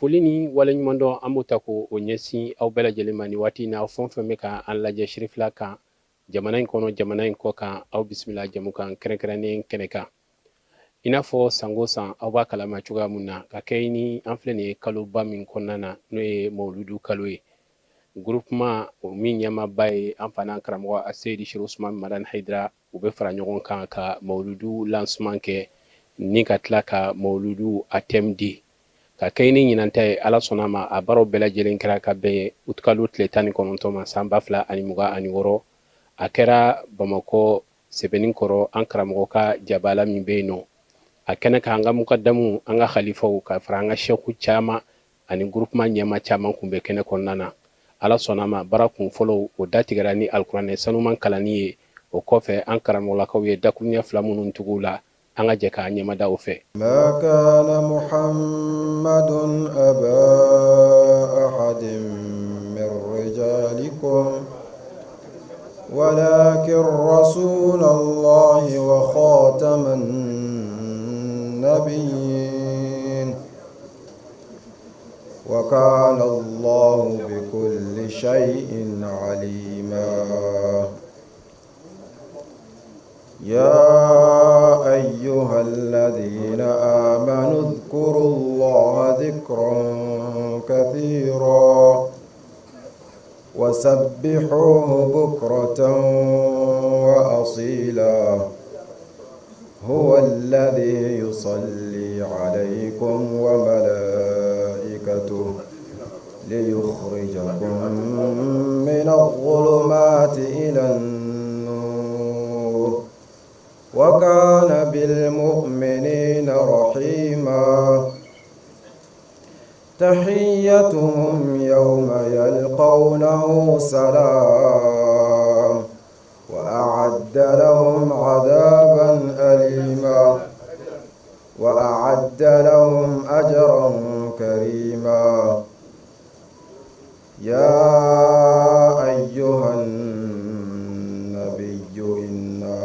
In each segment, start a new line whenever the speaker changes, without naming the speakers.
foli ni waleɲuman dɔn an b'o ta ko o ɲɛsin aw bɛɛ lajɛlen ma ni waati na fɛn fɛn bɛ ka an lajɛ Shirifila kan jamana in kɔnɔ jamana in kɔ kan aw bisimila jamu kan kɛrɛnkɛrɛnnen kɛnɛ kan i n'a fɔ sango san aw b'a kalama cogoya mun na ka kɛ ni an filɛ nin ye kaloba min kɔnɔna na n'o ye mawuludu kalo ye groupement o min ɲɛmaaba ye an fana karamɔgɔ Aseyidi Seku Usumani Madani Hayidara u bɛ fara ɲɔgɔn kan ka mawuludu lancement kɛ ni ka tila ka mawuludu a thème di ka kɛ ni ɲinanta ye ala sɔnna ma a baaraw bɛɛ lajɛlen kɛra ka bɛn utikalo tile 19 ma san 2026 a kɛra Bamakɔ Sɛbɛnninkɔrɔ an karamɔgɔ ka jabala min bɛ yen nɔ a kɛnɛ kan an ka mukadamu an ka khalifaw ka fara an ka sheku caman ani groupement ɲɛma caman kun bɛ kɛnɛ kɔnɔna na ala sɔnna ma baara kun fɔlɔ o datigɛra ni alikuranɛ sanuman kalanni ye o kɔfɛ an karamɔgɔlakaw ye dakuruɲɛ 2 minnu tugu la an ka jɛ k'a ɲɛmada o fɛ
ma kana muhammadun aba ahadin min rijalikum walakin rasulallahi wa khataman nabiyyin wa kana Allahu bikulli shay'in alima يا أيها الذين آمنوا اذكروا الله ذكرا كثيرا وسبحوه بكرة وأصيلا هو الذي يصلي عليكم وملائكته ليخرجكم من الظلمات إلى النور وكان بالمؤمنين رحيما تحيتهم يوم يلقونه سلام وأعد لهم عذابا أليما وأعد لهم أجرا كريما يا أيها النبي إنا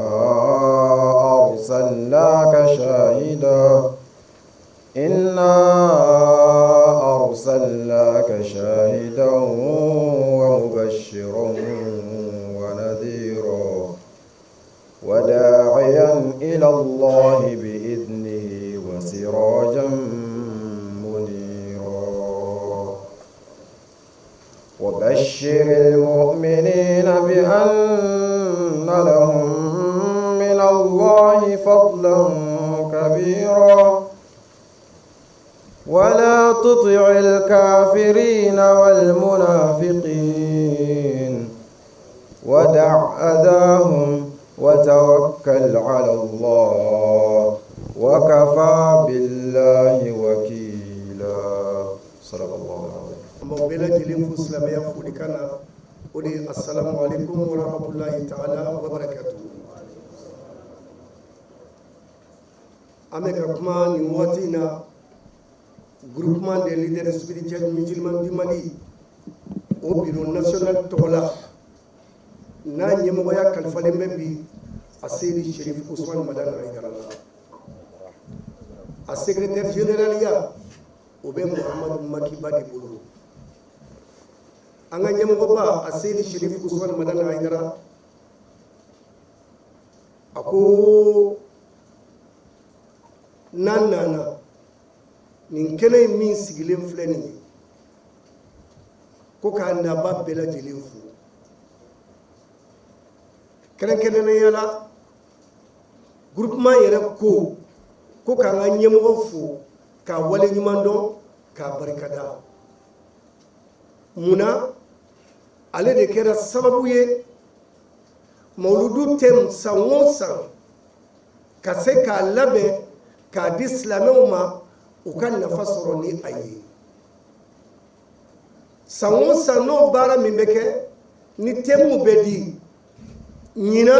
أرسلناك شاهدا ومبشرا ونذيرا وداعيا إلى الله بإذنه وسراجا منيرا وبشر المؤمنين بأن لهم من الله فضلا كبيرا ولا تطع الكافرين والمنافقين ودع أذاهم وتوكل على الله وكفى بالله وكيلا صدق الله العظيم.
موبيلا جلين فسلم يفودي كان السلام عليكم ورحمة الله تعالى وبركاته. Avec comment nous voitina groupement des leaders spirituels musulmans du Mali au bureau national Tola na ñemoya kalfale membi a Seydi Cherif Ousmane Madani Haidara a secrétaire général ya o be Muhammad Maki Badi Bulu anga ñemogo ba a Seydi Cherif Ousmane Madani Haidara ako nana nin kene min sigilen filɛ nin ye ko k'a naba bɛɛ lajɛlen fo kɛrɛnkɛrɛnnenya la groupement yɛrɛ ko k'an ka ɲɛmɔgɔ fo k'a wale ɲuman dɔn k'a barikada munna ale de kɛra sababu ye mawuludu thème san o san ka se k'a labɛn k'a di silamɛw ma u ka nafa sɔrɔ ni a ye san o san n'o baara min bɛ kɛ ni thème bɛ di ɲina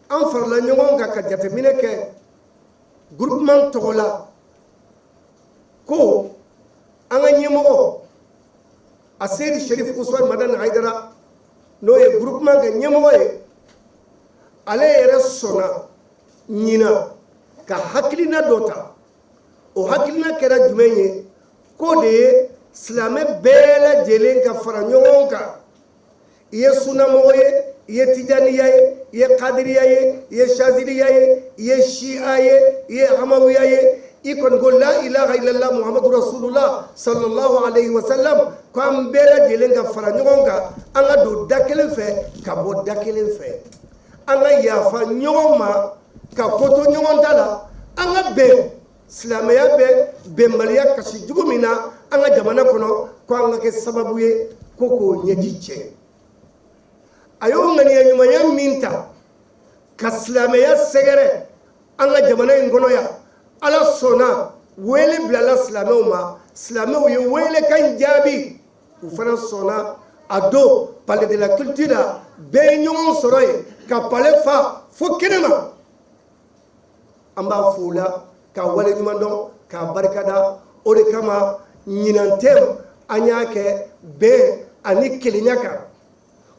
an farala ɲɔgɔn kan ka jateminɛ kɛ groupement tɔgɔ la ko an ka ɲɛmɔgɔ a Seydi Cherif Ousmane Madani Haidara n'o ye groupement kɛ ɲɛmɔgɔ ye ale yɛrɛ sɔnna ɲina ka hakilina dɔ ta o hakilina kɛra jumɛn ye ko de ye silamɛ bɛɛ lajɛlen ka fara ɲɔgɔn kan i ye sunamɔgɔ ye i ye tijaniya ye i ye kadiriya ye i ye shaziliya ye i ye shi'a ye i ye hamawiya ye i kɔni ko la ilaha illallah muhammadu rasulullah sallallahu alaihi wasallam ko an bɛɛ lajɛlen ka fara ɲɔgɔn kan an ka don da kelen fɛ ka bɔ da kelen fɛ an ka yafa ɲɔgɔn ma ka koto ɲɔgɔn ta la an ka bɛn silamɛya bɛ bɛnbaliya kasi jugu min na an ka jamana kɔnɔ ko an ka kɛ sababu ye ko k'o ɲɛji cɛ a y'o ŋaniya ɲumanya min ta ka silamɛya sɛgɛrɛ an ka jamana in kɔnɔ yan ala sɔnna wele bilala silamɛw ma silamɛw ye welekan jaabi u fana sɔnna a don palais de la culture la bɛɛ ye ɲɔgɔn sɔrɔ yen ka palais fa fo kɛnɛ ma an b'a fo la ka waleɲuman dɔn k'a barikada o de kama ɲinan tɛ an y'a kɛ bɛn ani kelenya kan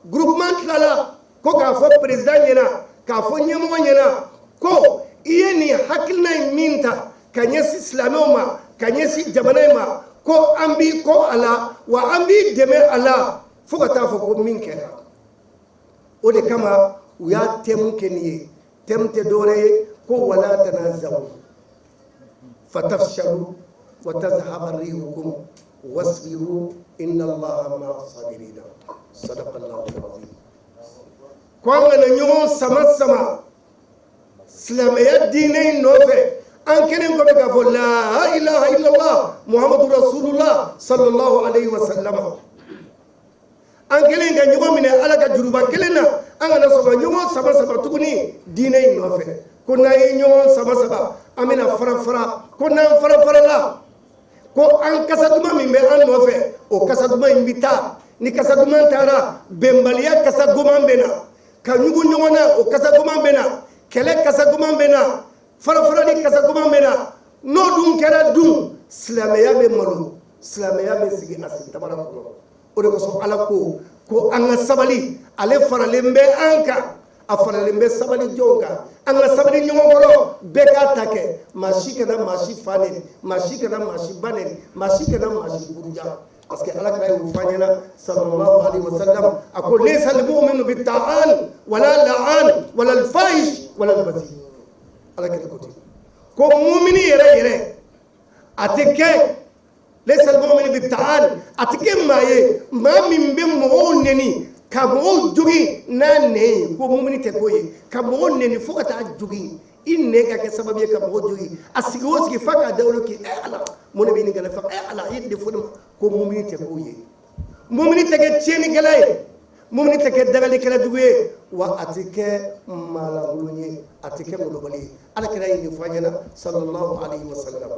groupement tilala ko k'a fɔ président ɲɛna k'a fɔ ɲɛmɔgɔ ɲɛna ko i ye nin hakilina in min ta ka ɲɛsin silamɛw ma ka ɲɛsin jamana in ma ko an b'i kɔ a la wa an b'i dɛmɛ a la fo ka taa fɔ ko min kɛra o de kama u y'a thème kɛ nin ye thème tɛ dɔwɛrɛ ye ko wala tanazaw fatafshalu wa tazhaba rihukum wasbiru inna allaha ma'a sabirina sadaqallahu alazim ko an kana ɲɔgɔn sama silamɛya diinɛ in nɔfɛ an kelen ko bɛ k'a fɔ la ilaha illallah muhammadu rasulullah sallallahu alaihi wasallam an kelen ka ɲɔgɔn minɛ ala ka juruba kelen na an kana sɔn ka ɲɔgɔn sama tuguni diinɛ in nɔfɛ ko n'an ye ɲɔgɔn sama an bɛna fara ko n'an fara ko an kasa duman min bɛ an nɔfɛ o kasa duman in bɛ taa ni kasa duman taara bɛnbaliya kasa goman bɛ na ka ɲugu ɲɔgɔn na o kasa goman bɛ na kɛlɛ kasa goman bɛ na farafarali kasa goman bɛ na n'o dun kɛra dun silamɛya bɛ malo silamɛya bɛ sigi a sentabara kɔnɔ o de kosɔn ala ko an ka sabali ale faralen bɛ an kan a faralen bɛ sabali jɔnw kan an ka sabali ɲɔgɔn kɔrɔ bɛɛ k'a ta kɛ maa si kana maa si fa nɛni maa si kana maa si ba nɛni maa si kana maa si buruja parce que ala kira y'o fɔ an ɲɛna sallallahu alaihi wasallam a ko laysa al-mu'minu bit-ta'an wala la'an wala al-fahish wala al-bazi ala kira ko ten ko mumini yɛrɛ a tɛ kɛ laysa al-mu'minu bit-ta'an a tɛ kɛ maa ye maa min bɛ mɔgɔw nɛni ka mɔgɔw jogi n'a nɛ ye ko mumini tɛ k'o ye ka mɔgɔw nɛni fo ka taa jogi i nɛ ka kɛ sababu ye ka mɔgɔ jogi a sigi o sigi fa k'a dawolo k'i ala mun de bɛ nin kɛlɛ fa ala i de fɔ ne ma ko mumini tɛ k'o ye mumini tɛ kɛ tiɲɛnikɛla ye mumini tɛ kɛ dagalikɛla jugu ye wa a tɛ kɛ maalankolon ye a tɛ kɛ molobali ye ala kɛra ye nin fɔ an ɲɛna sallallahu alaihi wasallam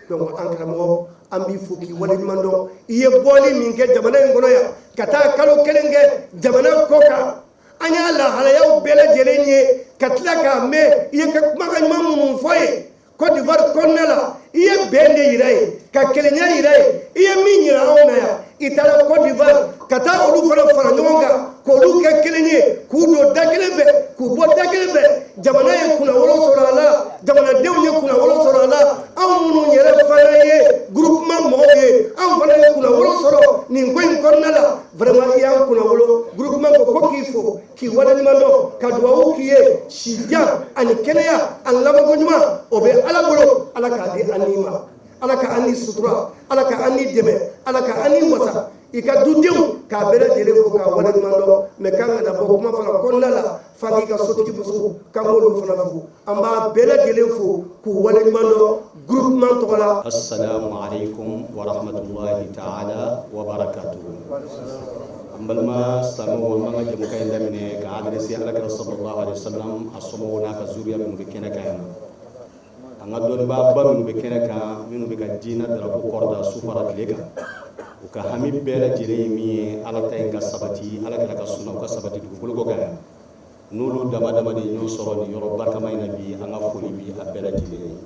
donc an karamɔgɔ an b'i fo k'i waleɲuman dɔn i ye bɔli min kɛ jamana in kɔnɔ yan ka taa kalo kelen kɛ jamana kɔ kan an y'a lahalayaw bɛɛ lajɛlen ye ka tila k'a mɛn i ye kumakan ɲuman minnu fɔ ye Côte d'Ivoire kɔnɔna la i ye bɛn de yira ye ka kelenya yira ye i ye min yira anw na yan i taara Côte d'Ivoire ka taa olu fana fara ɲɔgɔn kan k'olu kɛ kelen ye k'u don da kelen fɛ k'u bɔ da kelen fɛ jamana ye kunnawolo sɔrɔ a la jamanadenw ye kunnawolo sɔrɔ a la anw minnu yɛrɛ fana ye groupement mɔgɔw ye anw fana ye kunnawolo sɔrɔ nin ko in kɔnɔna la vraiment i y'an kunnawolo groupement ko k'i fo k'i waleɲuman dɔn ka duwawu k'i ye sijan ani kɛnɛya ani labanko ɲuman o bɛ ala bolo ala k'a di an ni ma ala ka an ni sutura ala ka an ni dɛmɛ ala ka an ni wasa i ka dudenw k'a bɛɛ lajɛlen fo k'a waleɲuman dɔn mais kan ka na bɔ kuma fana kɔnɔna la f'a k'i ka sotigi muso k'an k'olu fana fo an b'a bɛɛ lajɛlen fo k'u waleɲuman dɔn groupement tɔgɔ la.
Assalamu alaikum wa rahmatullahi ta'ala wa barakatuhu. An balima silamɛw an b'an ka jɛmukan in daminɛ ka adressé alakira sallallahu alaihi wasallam a somɔgɔw n'a ka zuriya minnu bɛ kɛnɛ kan yan an ka dɔnnibaaba minnu bɛ kɛnɛ kan minnu bɛ ka diinɛ darapo kɔrɔda su fara tile kan u ka hami bɛɛ lajɛlen ye min ye ala ta in ka sabati alakira ka sunna u ka sabati dugukolo kɔ kan yan n'olu dama dama de ɲɔgɔn sɔrɔ nin yɔrɔ barikama in na bi an ka foli bi a bɛɛ lajɛlen ye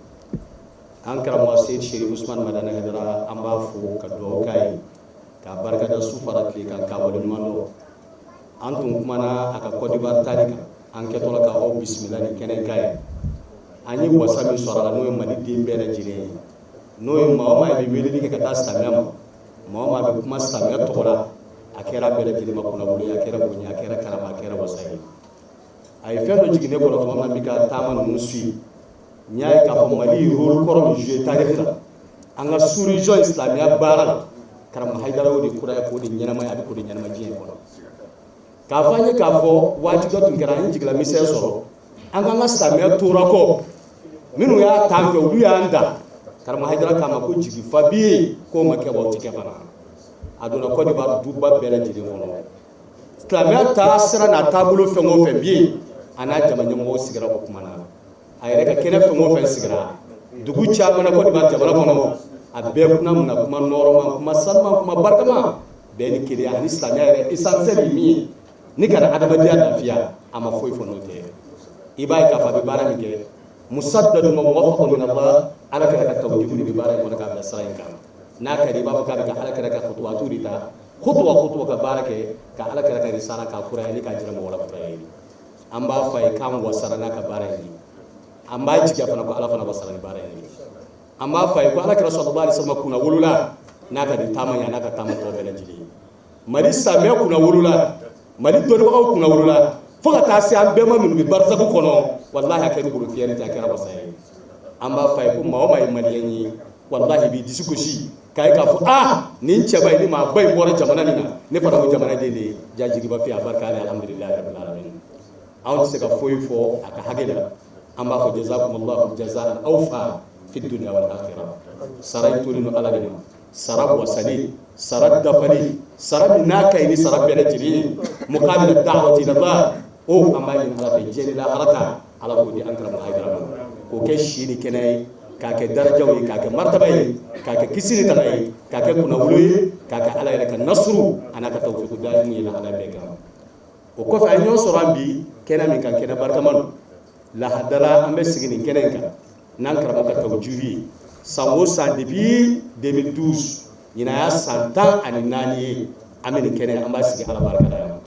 an karamɔgɔ Seydi Cherif Ousmane Madane Haidara an b'a fo ka duwawu k'a ye k'a barikada su fara tile kan k'a waleɲuman dɔn an tun kumana a ka Côte d'Ivoire taari kan an kɛtɔla ka aw bisimila ni kɛnɛ kan ye an ye wasa min sɔrɔ a la n'o ye Mali den bɛɛ lajɛlen ye n'o ye maa o maa bɛ weleli kɛ ka taa silamɛya ma maa o maa bɛ kuma silamɛya tɔgɔ la a kɛra bɛɛ lajɛlen ma kunnawolo a kɛra bonya a kɛra karama a kɛra wasa ye a ye fɛn dɔ jigin ne kɔrɔ tuma min bɛ ka taama ninnu suit n y'a ye k'a fɔ Mali rôle kɔrɔ min joué tariki la an ka sous-région silamɛya baara la karamɔgɔ Hayidara y'o de kuraya k'o de ɲɛnamaya a bɛ k'o de ɲɛnama diɲɛ kɔnɔ k'a fɔ an ye k'a fɔ waati dɔ tun kɛra an ye jigila misɛn sɔrɔ an k'an ka silamɛya tora kɔ minnu y'a t'an fɛ olu y'an da karamɔgɔ Hayidara k'a ma ko jigi fa b'i ye k'o ma kɛ wa o tɛ kɛ fana a donna Côte d'Ivoire duba bɛɛ lajɛlen kɔnɔ silamɛya taa sira n'a taabolo fɛn o fɛn bɛ yen a n'a jama ɲɛmɔgɔw sigira o kuma na a yɛrɛ ka kɛnɛ fɛn o fɛn sigira dugu caman na Côte d'Ivoire jamana kɔnɔ a bɛɛ kunna mun na kuma nɔrɔma kuma sanuman kuma barikama bɛɛ ni keleya ani silamɛya yɛrɛ essentiel ye min ye ni kana adamadenya lafiya a ma foyi fɔ n'o tɛ i b'a ye k'a fɔ a bɛ baara min kɛ musaddadun muwaffaqun min Allah ala kɛra ka tawjihu de bɛ baara in kɔnɔ k'a bila sira in kan n'a ka di i b'a fɔ k'a bɛ ka ala kɛra ka khutuwatu de ta khutuwa ka baara kɛ ka ala kɛra ka risala k'a kuraya ni k'a jira mɔgɔ la kuraya ye an b'a fɔ a ye k'an wasara n'a ka baara in ye an b'a jigiya fana ko ala fana wasara ni baara in ye an b'a fɔ a ye ko ala kɛra sallallahu alaihi wasallam kunna wolola n'a ka di taama ɲa n'a ka taama tɔ bɛɛ lajɛlen Mali silamɛya kunna wolola Mali dɔnnibagaw kunna wolola fo ka taa se an bɛɛ ma minnu bɛ barzaku kɔnɔ wallahi a kɛra bolo fiyɛli a kɛra wasa ye an b'a fɔ a ye ko maa o maa ye maliyɛn ye wallahi b'i disi gosi k'a ye k'a fɔ nin cɛba in ni maa ba in bɔra jamana min na ne fana ko jamanaden de ye jajiriba fi a barika ala alhamdulillahi rabbil alamin anw tɛ se ka foyi fɔ a ka hakɛ la an b'a fɔ jazakumullahu jazaan awfa fi dunya wal akhirah sara in tolen don ala de ma sara wasali sara dafali sara min n'a ka ɲi ni sara bɛɛ lajɛlen ye muqabila da'wati ila Allah o an b'a ɲini ala fɛ diɲɛ ni lahara ta ala k'o di an karamɔgɔ Hayidara ma k'o kɛ si ni kɛnɛ ye k'a kɛ darajaw ye k'a kɛ martaba ye k'a kɛ kisi ni tana ye k'a kɛ kunnawolo ye k'a kɛ ala yɛrɛ ka nasuru a n'a ka tawfiku daayimu ye ala bɛɛ kan o kɔfɛ a ye ɲɔgɔn sɔrɔ an bi kɛnɛ min kan kɛnɛ barikama don lahadala an bɛ sigi nin kɛnɛ in kan n'an karamɔgɔ ka tawjuhi ye san o san depuis 2012 ɲinan y'a san 14 ye an bɛ nin kɛnɛ an b'a sigi ala barika la yan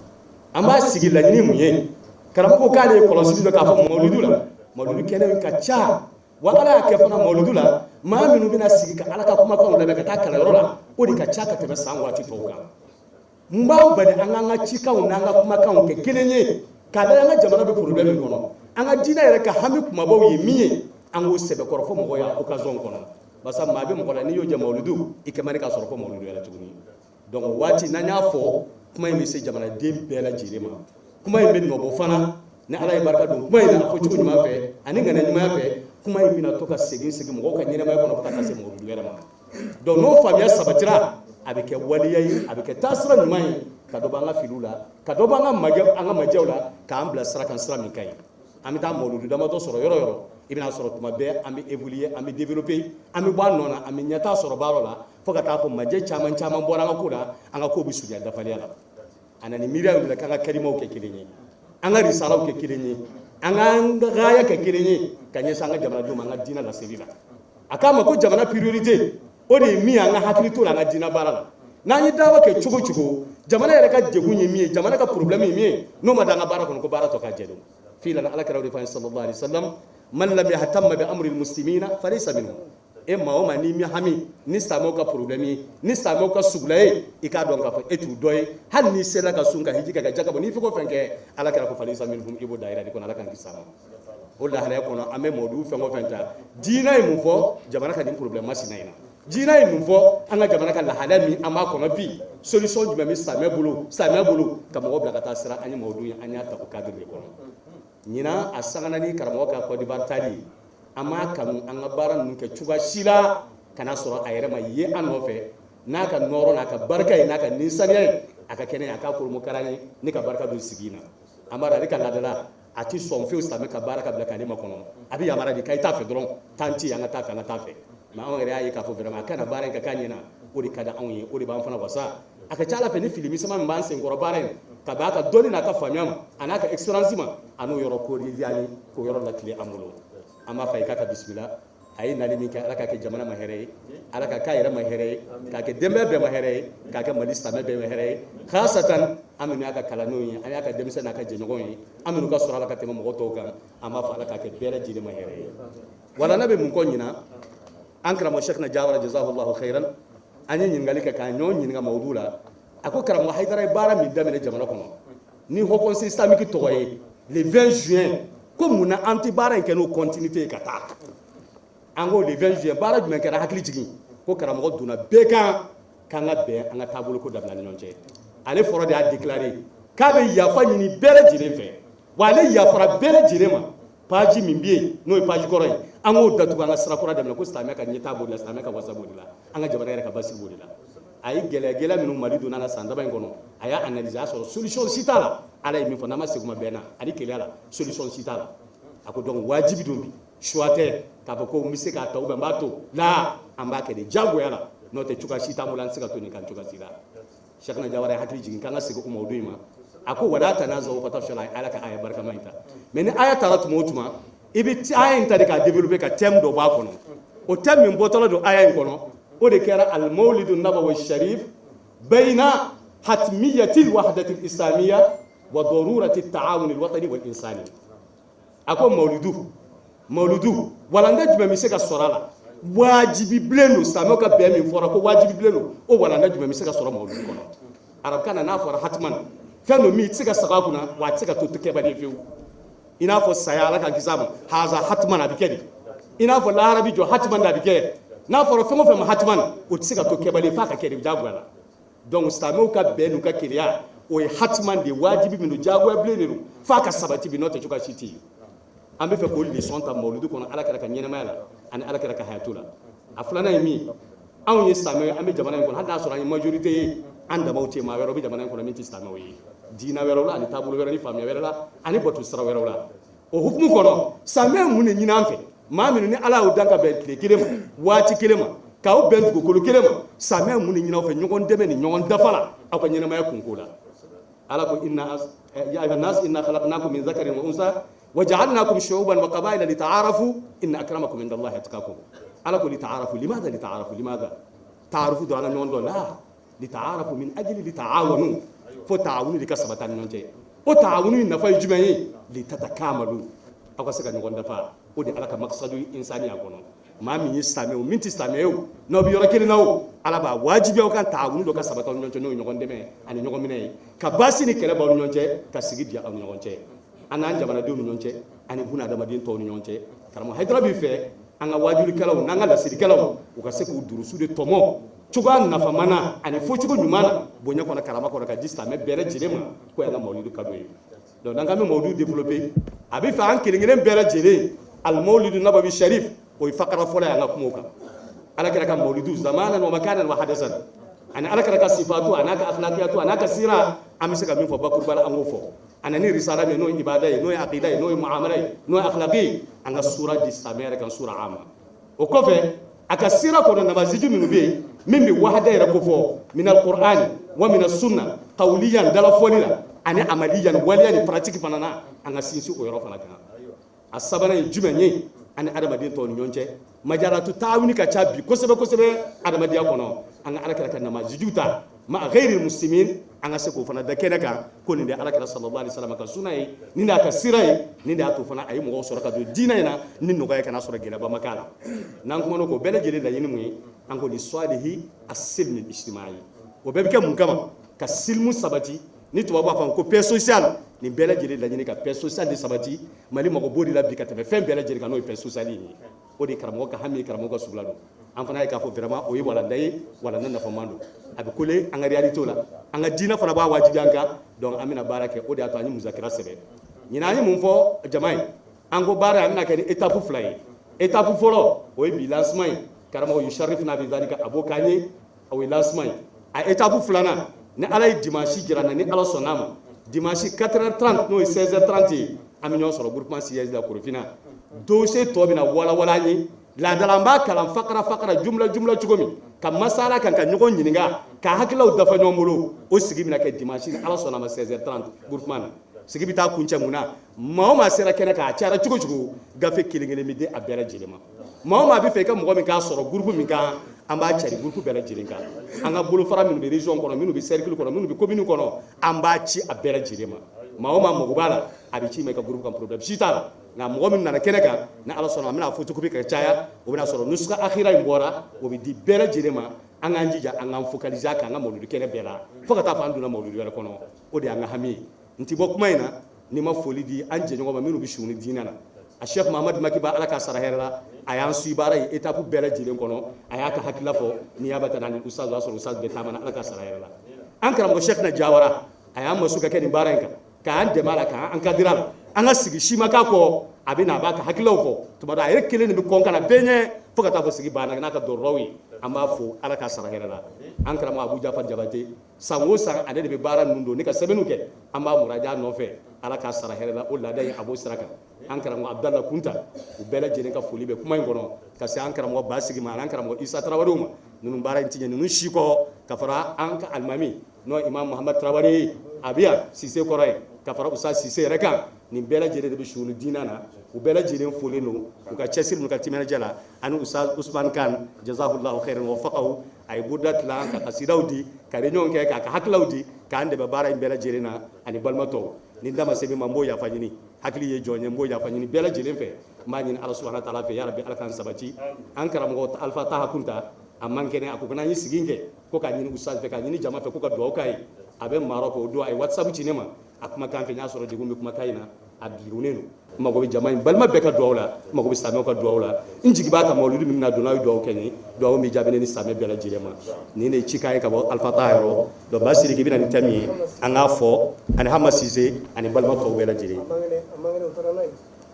an b'a sigi laɲini mun ye karamɔgɔ ko k'ale ye kɔlɔsili dɔ k'a fɔ mawludu la mawludu kɛnɛ in ka ca wa ala y'a kɛ fana mawludu la maa minnu bɛna sigi ka ala ka kumakanw lamɛn ka taa kalanyɔrɔ la o de ka ca ka tɛmɛ san waati tɔw kan mun b'an bali an k'an ka cikanw n'an ka kumakanw kɛ kelen ye k'a da an ka jamana bɛ problème min kɔnɔ an ka diinɛ yɛrɛ ka hami kumabaw ye min ye an k'o sɛbɛkɔrɔ fɔ mɔgɔ y'a occasion kɔnɔ basa maa bɛ mɔgɔ la n'i y'o jɛ mawludu i kɛ man di k'a sɔrɔ fɔ mawludu yɛrɛ tuguni donc o waati n'an y'a fɔ kuma in bɛ se jamanaden bɛɛ lajɛlen ma kuma in bɛ nɔbɔ fana ni ala ye barika don kuma in na fɔ cogo ɲuman fɛ ani ŋana ɲuman fɛ kuma in bɛna to ka segin mɔgɔw ka ɲɛnamaya kɔnɔ fo ka taa se mawludu yɛrɛ ma donc n'o faamuya sabatira a bɛ kɛ waliya ye a bɛ kɛ taasira ɲuman ye ka dɔ bɔ an ka filiw la ka dɔ bɔ an ka majɛw la k'an bila sira kan sira min ka ɲi an bɛ taa mawludu damadɔ sɔrɔ yɔrɔ yɔrɔ i bɛna sɔrɔ tuma bɛɛ an bɛ évoluer an bɛ développer an bɛ bɔ a nɔ na an bɛ ɲɛtaa sɔrɔ baara la fo ka taa fɔ majɛ caman caman bɔra an ka ko la an ka ko bɛ surunya dafaliya la a na ni miiriya min na k'an ka kalimaw kɛ kelen ye an ka risalaw kɛ kelen ye an ka gaaya kɛ kelen ye ka ɲɛsin an ka jamanadenw ma an ka diinɛ laseli la a k'a ma ko jamana priorité o de ye min ye an ka hakili to la an ka diinɛ baara la n'an ye dawa kɛ cogo cogo jamana yɛrɛ ka degun ye min ye jamana ka problème ye min ye n'o ma da an ka baara kɔnɔ ko baara tɔ ka jɛ don fii lana ala kɛra o de fɔ an ye sallallahu alaihi wasallam man lam yahtamma bi amri almuslimina falaysa minhum e maa o maa n'i mi hami ni silamɛw ka problème ye ni silamɛw ka sugula ye i k'a dɔn k'a fɔ e t'u dɔ ye hali n'i sera ka sun ka hiji kɛ ka jaka bɔ n'i fɛ ko fɛn kɛ ala kɛra ko falaysa minhum i b'o daayira de kɔnɔ ala k'an kisi a ma o lahalaya kɔnɔ an bɛ mawludu fɛn o fɛn ta diinɛ ye mun fɔ jamana ka nin problème masina in na diinɛ ye mun fɔ an ka jamana ka lahalaya min an b'a kɔnɔ bi solution jumɛn bɛ silamɛ bolo ka mɔgɔw bila ka taa sira an ye mawludu ye an y'a ta o cadre de kɔnɔ ɲinan a sangana ni karamɔgɔ ka Côte d'Ivoire taali an m'a kanu an ka baara ninnu kɛ cogoya si la kana sɔrɔ a yɛrɛ ma ye an nɔfɛ n'a ka nɔrɔ n'a ka barika ye n'a ka ninsaniya ye a ka kɛnɛ a k'a kolomokaran ye ne ka barika don sigi in na an b'a dɔn ale ka laadala a ti sɔn fiyewu silamɛ ka baara ka bila k'ale ma kɔnɔ a bɛ yamaruya de k'a i t'a fɛ dɔrɔn tan ti an ka taa fɛ an ka taa fɛ mais anw yɛrɛ y'a ye k'a fɔ vraiment a kana baara in kɛ k'a ɲɛna o de ka di anw ye o de b'an fana wasa a ka ca ala fɛ ni fili misɛnman min b'an senkɔrɔ baara in ka b'a ka dɔnni n'a ka faamuya ma a n'a ka expérience ma a n'o yɔrɔ koriyali k'o yɔrɔ latile an bolo an b'a fɔ a ye k'a ka bisimila a ye nali min kɛ ala k'a kɛ jamana ma hɛrɛ ye ala ka k'a yɛrɛ ma hɛrɛ ye k'a kɛ denbaya bɛɛ ma hɛrɛ ye k'a kɛ mali silamɛ bɛɛ ma hɛrɛ ye khasatan an minnu y'a ka kalandenw ye an y'a ka denmisɛn n'a ka jɛɲɔgɔnw ye an minnu ka sɔrɔ ala ka tɛmɛ mɔgɔ tɔw kan an b'a fɔ ala k'a kɛ bɛɛ lajɛlen ma hɛrɛ ye wala ne bɛ mun kɔ ɲinan an karamo shekna jawara jazahullahu khairan ani nyingali ka kan nyon nyinga mawdula ako karamo haydara bara mi damene jamana kono ni ho conseil islamique toye le 20 juin comme muna anti bara en keno continuité kata ango le 20 juin bara jumen kara hakli jigi ko karamo duna beka kanga be anga tabulu ko dabla nyonje ale foro de a déclarer kabe yafa nyini bere jire fe wale yafara bere jire ma page min biye no page koro yi ango datu anga sira kora dabla ko islamia ka nyeta bo la islamia ka wasa bo la anga jabara yere ka basi bo la ay gele minu mali dona na sandaba ngono aya analyser sur solution sitala ala mi fo nama seguma bena ali kele ala solution sitala ako donc wajibi dombi choite ka ko mi se ka tawbe mbato la ambake de jago yala no te chuka sita mulan sika to ni kan chuka sila shekna jawara hakli jigin kan asigo ko mawduima ako wala tanazo fa tafshala ala ka aya barka maita men aya tarat motuma ibi aya intadi ka développer ka thème do ba kono o thème min botolo do aya kono o de kera al mawlid an-nabawi sharif bayna hatmiyati al-wahdati al-islamiyya wa darurati at-ta'awun al-watani wal-insani ako mawlidu wala ndajuma mi se ka sorala wajibi bleno samo ka be mi fora ko wajibi bleno o wala ndajuma mi se ka sora mawlidu kono arab kana na fora hatman feno mi se ka saka kuna wa se ka to ke ba de fiu ina fo sayala ka gisamu haza hatman abikedi ina fo larabi jo hatman da bikedi na foro fengo fengo hatman o tsika to kebale fa ka kedi jagwala donc stamo ka benu ka kiriya o hatman de wajibi minu jagwa bleniru fa ka sabati bi note chuka shiti ambe fe ko leçon ta mawludu kono ala kala ka nyene mala ani ala kala ka hayatula aflana yimi aw yi stamo ambe jamana ko hada sura ni majorité anda mawte ma wero bi jamana ko minti stamo yi dina wero la ani tabulu wero ni famia wero la ani botu sara wero la o hukmu kono samé mun ni namfe maminu ni ala o danka be tile kelema wati kelema ka o ben ko kolo kelema samé mun ni nyina fe nyogon deme ni nyogon dafala akwa nyina may kunkola ala ko inna ya ayuha nas inna khalaqnakum min dhakarin wa unsa waja'alnakum shu'uban wa qabaila lita'arafu inna akramakum indallahi atqakum ala ko lita'arafu limadha ta'arufu do ala nyon do la lita'arafu min ajli lita'awanu fo ta'awunu likasabatan nyonje o ta'awunu na fa jumayi litatakamalu akwa sega nyogon dafa o de ala ka maqsadu insani akono ma min islamé o minti islamé o no bi yoro kele nawo ala ba wajibi o kan ta'awunu do ka sabata nyonje no nyogon deme ani nyogon minay ka basi ni kele ba nyonje ka sigi dia am nyonje anan jamana do nyonje ani huna da madin to nyonje karamo haydra bi fe anga wajibi kala o nanga la sidi kala o ka se ko durusu de tomo chuga nafa mana ani fo chugo nyumana bonya kona karama kona ka islamé bere jirema ko yanga mawlidu kadoy donc nanga me mawdu développer abi fa an kelengelen bere jire al mawlid an-nabawi sharif o faqara fola yanga kumoka ala kira ka mawlidu zamanan wa makanan wa hadasan ana ala kira ka sifatu anaka akhlaqiyatu anaka sira amisaka min fo bakur bala angofo anani risala me no ibada no aqida no muamala no akhlaqi anga sura di samere kan sura amma o kofe aka sira ko na maziju min be min bi wahda ira ko fo min al-qur'an wa min as-sunnah qawliyan dala folila ani amaliyan waliyan pratique fanana anga sinsi o yoro fana kan asabana jumenye ani adamadin to nyonche majaratu ta'awuni ka chabi kosebe adamadiya kono anga alakara kan namazijuta ma ghairi muslimin anga se ko fana da kenaka ko ni da alakara sallallahu alaihi wasallam ka sunai ni da ka sirai ni da to fana ayi mo so ka do dina ina ni no ga kana so gela ba makala nan kuma no ko bele jele da yini mu an ko li salihi as-silm al-ijtimai o be ke mun kama ka silmu sabati ni to ba fa ko paix social ni bele jele da yini ka paix social de sabati mali mo ko bodi la bi ka te fe bele jele ka no paix social ni o de karamo ka hami karamo ka suglado an fana ka fo vraiment o yi wala ndai wala nan na famando abi kole an reality la an dina fana ba wajibi anka donc amina barake o de atani muzakira sebe nyina ni mun fo jamai an go bara amina ka étape fly étape folo o yi lancement karamo yusharifna bi zalika abokani o yi lancement a étape fulana ni ala yi dimanche jirana ni ala sonama dimanche 4h30 no 16h30 aminyo soro groupement siège la korofina dossier to bina wala ni la dalamba kalam faqra jumla chugomi kam masala kan kan nyugo nyininga ka hakilo dafa nyomolo o sigi bina ke dimanche ni ala sonama 16h30 groupement sigi bita kuncha muna ma sera kena ka achara chugo gafe kilingele mide abera jilema ma bi fe ka mo mi ka soro groupe mi ka amba chari groupe bera jilinga anga bulu fara minu be region kono minu be cercle kono minu be commune kono amba chi abera jilema ma mo gubala abichi me ka groupe kan problem shitala nka mɔgɔ min nana kɛnɛ kan ni ala sɔnna an bɛna photocopie ka caya o bɛna sɔrɔ nusuka akhira in bɔra o bɛ di bɛɛ lajɛlen ma an k'an jija an k'an focaliser a kan an ka mawludi kɛnɛ bɛɛ la fo ka taa fɔ an donna mawludi wɛrɛ kɔnɔ o de y'an ka hami ye n ti bɔ kuma in na ni ma foli di an jɛɲɔgɔn ma minnu bɛ suuni diinɛ na a Cheikh Mahamadu Makiba ala ka sara hɛrɛ la a y'an su baara ye étape bɛɛ lajɛlen kɔnɔ a y'a ka hakilila fɔ n'i y'a bɛ taa ni ustaz o y'a sɔrɔ ustaz bɛ taama na ala ka sara hɛrɛ la an karamɔgɔ Cheikh na Jawara a y'an masu ka kɛ nin baara in kan k'an dɛmɛ a la k'an encadrer a la an ka sigi si ma k'a kɔ a bɛ na a b'a ka hakililaw fɔ tuma dɔ a yɛrɛ kelen de bɛ kɔn ka na bɛɛ ɲɛ fo ka taa fɔ sigi banna n'a ka dɔrɔrɔw ye an b'a fɔ ala ka sara hɛrɛ la an karamɔgɔ Abu Jafar Jabate san o san ale de bɛ baara ninnu don ne ka sɛbɛnniw kɛ an b'a muraja nɔfɛ ala ka sara hɛrɛ la o laada in a b'o sira kan an karamɔgɔ Abdalla Kunta u bɛɛ lajɛlen ka foli bɛ kuma in kɔnɔ ka se an karamɔgɔ Basigi ma an karamɔgɔ Isa Tarawelew ma ninnu baara in ti ɲɛ ninnu si kɔ ka fara an ka alimami n'o Imam Muhammad Tarawele a bɛ yan Sise kɔrɔ ye ka fara Usa Sise yɛrɛ kan nin bɛɛ lajɛlen de bɛ suuni diina na u bɛɛ lajɛlen folen don u ka cɛsiri n'u ka timinadiya la ani Usa Usman Kan jazahullahu khairan wa faqahu a ye boloda tilan ka kasidaw di ka réunion kɛ k'a ka hakilaw di k'an dɛmɛ baara in bɛɛ lajɛlen na ani balimatɔw ni n da ma se min ma n b'o yafa ɲini hakili ye jɔn ye n b'o yafa ɲini bɛɛ lajɛlen fɛ n b'a ɲini ala subahana taala fɛ yarabi ala k'an sabati an karamɔgɔ Alpha Taha Kunta a man kɛnɛ a ko kana n ye sigi kɛ ko k'a ɲini ustaz fɛ k'a ɲini jama fɛ ko ka duwawu k'a ye a bɛ Marɔki o don a ye WhatsApp ci ne ma a kumakan fɛ n y'a sɔrɔ degun bɛ kumakan in na a birunnen don n mago bɛ jama in balima bɛɛ ka duwawu la n mago bɛ silamɛw ka duwawu la n jigi b'a ka mawludi min na don n'a ye duwawu kɛ n ye duwawu min jaabi ne ni silamɛ bɛɛ lajɛlen ma nin de ye cikan ye ka bɔ Alpha Taha yɔrɔ donc ba Sidiki bɛna ni thème ye an k'a fɔ ani Hama Sise ani balima tɔw bɛɛ lajɛlen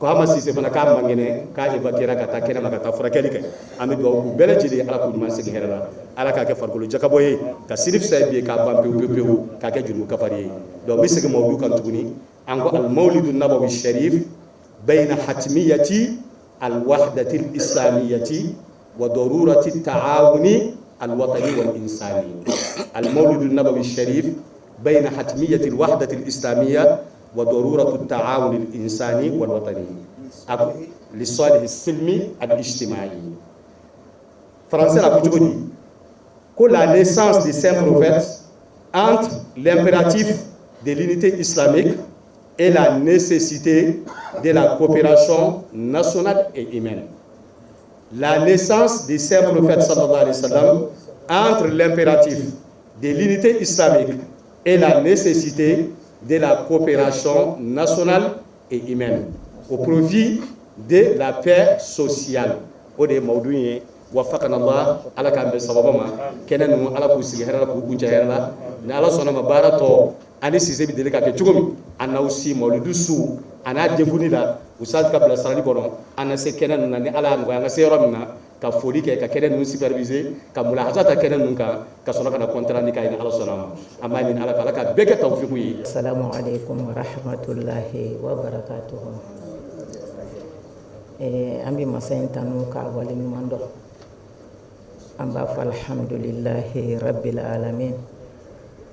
ko Hama Sise fana k'a man kɛnɛ k'a évacuera ka taa kɛnɛma ka taa furakɛli kɛ an bɛ duwawu k'u bɛɛ lajɛlen ala k'u ɲuman segin hɛrɛ la ala k'a kɛ farikolo jakabɔ ye ka siri fisaya bi ye k'a ban pewu pewu pewu k'a kɛ jurumu kafari ye donc n bɛ segin mawludu kan tuguni an ko al-mawlidu nabawi sharif bayna hatmiyati al-wahdati al-islamiyati wa darurati at-ta'awuni al-watani wal-insani al-mawlidu nabawi sharif bayna hatmiyati al-wahdati al-islamiyya wa darurati at-ta'awuni al-insani wal-watani li-salih as-silmi al-ijtimai. Français la ko que la naissance des saints prophètes entre l'impératif de l'unité islamique et la nécessité de la coopération nationale et humaine. La naissance des saints prophètes sallallahu alayhi wa sallam entre l'impératif de l'unité islamique et la nécessité de la coopération nationale et humaine au profit de la paix sociale. O de mawdu'i wafaqana Allah ala k'an bɛn sababa ma kɛnɛ ninnu ala k'u sigi hɛrɛ la k'u kuncɛ hɛrɛ la ni ala sɔnna ma baara tɔ ani Sise bɛ deli ka kɛ cogo min an n'aw si mawlidu su a n'a denkuni la ustaz ka bilasirali kɔnɔ an na se kɛnɛ ninnu na ni ala y'a nɔgɔya an ka se yɔrɔ min na ka foli kɛ ka kɛnɛ ninnu superviser ka mulahaza ta kɛnɛ ninnu kan ka sɔrɔ ka na contrat ni k'a ye ni ala sɔnna ma an b'a ɲini ala fɛ ala ka bɛɛ kɛ tawfiqu ye.
Assalamu alaikum wa rahmatullahi wa barakatuhu. An bɛ masa in tanu k'a waleɲuman dɔn. An b'a fɔ alhamdulillahi rabbil alamin.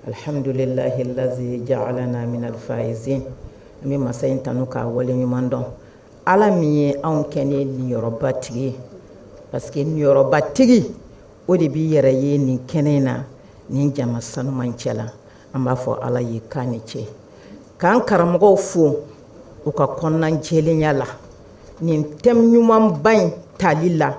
Alhamdulillahi allazi ja'alana min alfaizin. An bɛ masa in tanu k'a waleɲuman dɔn. Ala min ye anw kɛ ne niyɔrɔba tigi ye. Parce que niyɔrɔba tigi o de b'i yɛrɛ ye nin kɛnɛ in na nin jama sanuman cɛ la. An b'a fɔ ala ye k'a ni ce. K'an karamɔgɔw fo u ka kɔnɔna jɛlenya la. Nin thème ɲumanba in tali la.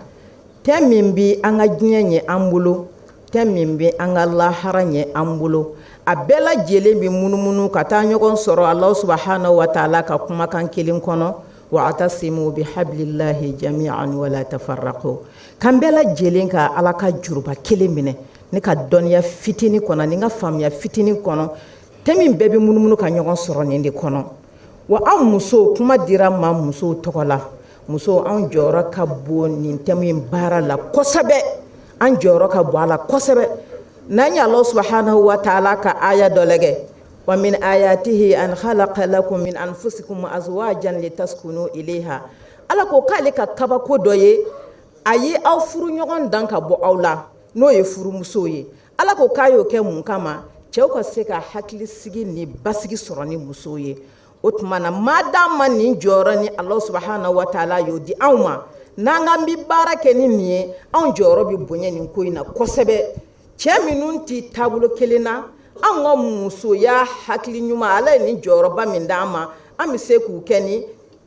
Thème min bi an ka diɲɛ ɲɛ an bolo, thème min bi an ka lahara ɲɛ an bolo. A bɛɛ lajɛlen bi munumunu ka taa ɲɔgɔn sɔrɔ Allah subhanahu wa ta'ala ka kumakan kelen kɔnɔ. Wa'tasimu bihablillahi jami'an wa la tafarraqu. Kan bɛɛ lajɛlen ka ala ka juruba kelen minɛ. Ne ka dɔnniya fitinin kɔnɔ ni ka faamuya fitinin kɔnɔ. Thème min bɛɛ bi munumunu ka ɲɔgɔn sɔrɔ nin de kɔnɔ. Wa an muso kuma dira ma muso tɔgɔ la. Muso an jɔyɔrɔ ka bon nin thème in baara la kosɛbɛ. An jɔyɔrɔ ka bon a la kosɛbɛ. N'an ye Allah subhanahu wa ta'ala ka aya dɔ lajɛ. Wa min ayatihi an khalaqa lakum min anfusikum azwajan litaskunu ilayha. Ala ko k'ale ka kabako dɔ ye a ye aw furu ɲɔgɔn dan ka bɔ aw la n'o ye furumuso ye. Ala ko k'a y'o kɛ mun kama cɛw ka se ka hakili sigi ni basigi sɔrɔ ni muso ye. O tuma na madama nin jɔyɔrɔ ni Allah subhanahu wa ta'ala y'o di anw ma n'an k'an bɛ baara kɛ ni nin ye anw jɔyɔrɔ bɛ bonya nin ko in na kosɛbɛ. Cɛ minnu tɛ taabolo kelen na an ka musoya hakili ɲuman ala ye nin jɔyɔrɔba min d'an ma an bɛ se k'u kɛ ni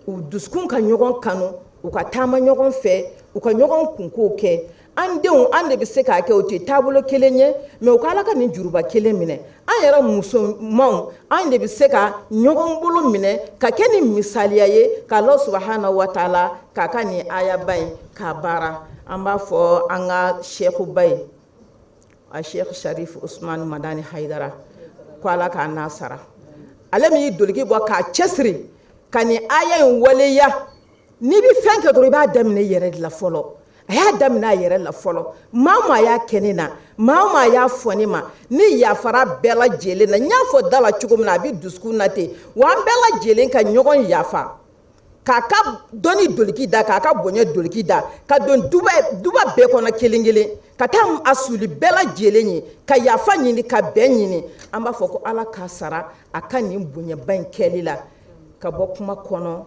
u duskun ka ɲɔgɔn kanu u ka taama ɲɔgɔn fɛ u ka ɲɔgɔn kunkow kɛ an denw an de bɛ se k'a kɛ o tɛ taabolo kelen ye mais u ka ala ka nin juruba kelen minɛ an yɛrɛ musomanw an de bɛ se ka ɲɔgɔn bolo minɛ ka kɛ ni misaliya ye ka Allah subhanahu wa taala k'a ka nin ayaba in k'a baara an b'a fɔ an ka shekuba ye a Sheikh Sharif Usman Madani Haidara ko ala k'a n'a sara ale min y'i doliki bɔ k'a cɛsiri ka nin aya in waleya n'i bɛ fɛn kɛ dɔrɔn i b'a daminɛ i yɛrɛ de la fɔlɔ a y'a daminɛ a yɛrɛ la fɔlɔ maa o maa y'a kɛ ne na maa o maa y'a fɔ ne ma ni yafara bɛɛ lajɛlen na n y'a fɔ da la cogo min na a bɛ dusukun na ten wa an bɛɛ lajɛlen ka ɲɔgɔn yafa k'a ka dɔnni doliki da k'a ka bonya doliki da ka don duba bɛɛ kɔnɔ kelen kelen ka taa a suli bɛɛ lajɛlen ye ka yafa ɲini ka bɛn ɲini an b'a fɔ ko ala k'a sara a ka nin bonyaba in kɛli la ka bɔ kuma kɔnɔ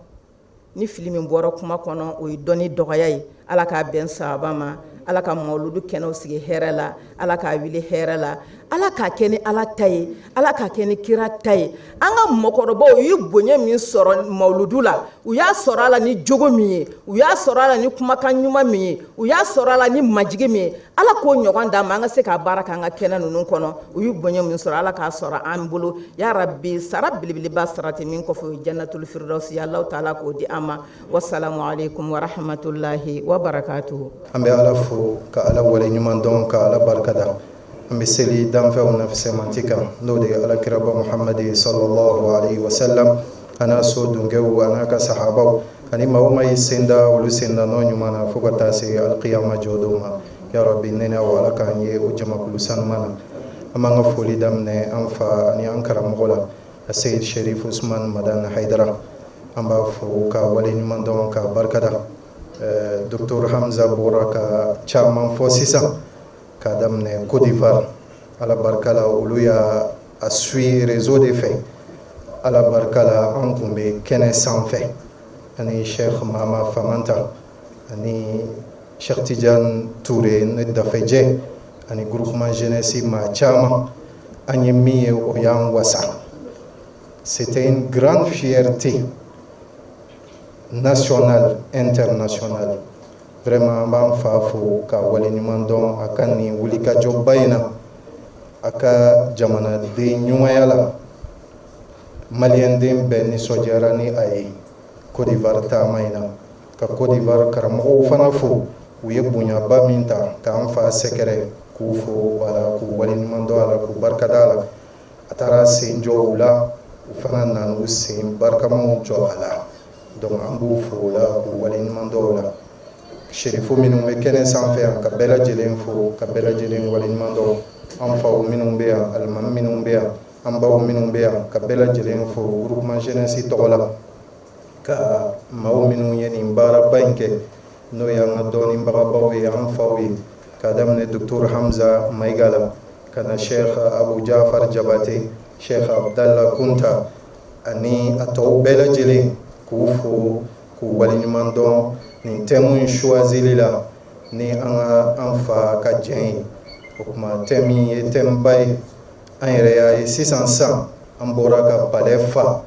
ni fili min bɔra kuma kɔnɔ o ye dɔnni dɔgɔya ye ala k'a bɛn sababa ma ala ka mawludu kɛnɛw sigi hɛrɛ la ala k'a wili hɛrɛ la ala k'a kɛ ni ala ta ye ala k'a kɛ ni kira ta ye an ka mɔgɔkɔrɔbaw u ye bonya min sɔrɔ mawludu la u y'a sɔrɔ a la ni jogo min ye u y'a sɔrɔ a la ni kumakan ɲuman min ye u y'a sɔrɔ a la ni majigi min ye ala k'o ɲɔgɔn d'an ma an ka se k'a baara k'an ka kɛnɛ ninnu kɔnɔ u ye bonya min sɔrɔ ala k'a sɔrɔ an bolo ya rabbi sara belebeleba sarati min kɔfɛ o ye jannatul firdausi Allah taala k'o di an ma wassalamu alaikum wa rahmatullahi wa barakatuhu
an bɛ ala fo ka ala wale ɲuman dɔn ka ala barikada an bɛ seli danfɛnw na fisɛmanti kan n'o de ye alakiraba muhamadi sallallahu alaihi wasallam a n'a so dunkew a n'a ka sahabaw ani maa o maa y'i sen da olu senda nɔ ɲuman na fo ka taa se alqiyama jɔdon ma ya rabbi ne n'aw ala k'an ye o jamakulu sanuma na an b'an ka foli daminɛ an fa ani an karamɔgɔ la a Seyid Sharif Usman Madani Haidara an b'a fo ka wale ɲuman dɔn ka barikada Dr. Hamza bɔra ka caman fɔ sisan k'a daminɛ Côte d'Ivoire ala barika la olu y'a suit réseau de fɛ ala barika la an kun bɛ kɛnɛ sanfɛ ani Sheikh Mama Famanta ani Sheikh Tidiane Touré ne dafɛjɛ ani groupement jeunesse maa caman an ye min ye o y'an wasa c'était une grande fierté national, international. Vraiment, b'an fa fo ka wale ɲuman dɔn a ka nin wulikajɔba in na a ka jamanaden ɲumanya la maliyɛnden bɛɛ nisɔndiyara ni a ye Côte d'Ivoire taama in na ka Côte d'Ivoire karamɔgɔw fana fo u ye bonyaba min ta k'an fa sɛgɛrɛ k'u fo wala k'u wale ɲuman dɔn a la k'u barikada a la a taara sen jɔ u la u fana nan'u sen barikamaw jɔ a la donc an b'u fo o la k'u wale ɲuman dɔn o la sherifo minnu bɛ kɛnɛ sanfɛ yan ka bɛɛ lajɛlen fo ka bɛɛ lajɛlen wale ɲuman dɔn an faw minnu bɛ yan alimami minnu bɛ yan an baw minnu bɛ yan ka bɛɛ lajɛlen fo groupement jeunesse tɔgɔ la ka maaw minnu ye nin baaraba in kɛ n'o ye an ka dɔnnibagabaw ye an faw ye k'a daminɛ Dr. Hamza Mayiga la ka na Sheikh Abu Jafar Jabate Sheikh Abdallah Kunta ani a tɔw bɛɛ lajɛlen k'u fo k'u waleɲuman dɔn nin thème in choisili la ni an fa ka jɛn ye o kuma thème ye thème ba ye an yɛrɛ y'a ye sisan an bɔra ka palais fa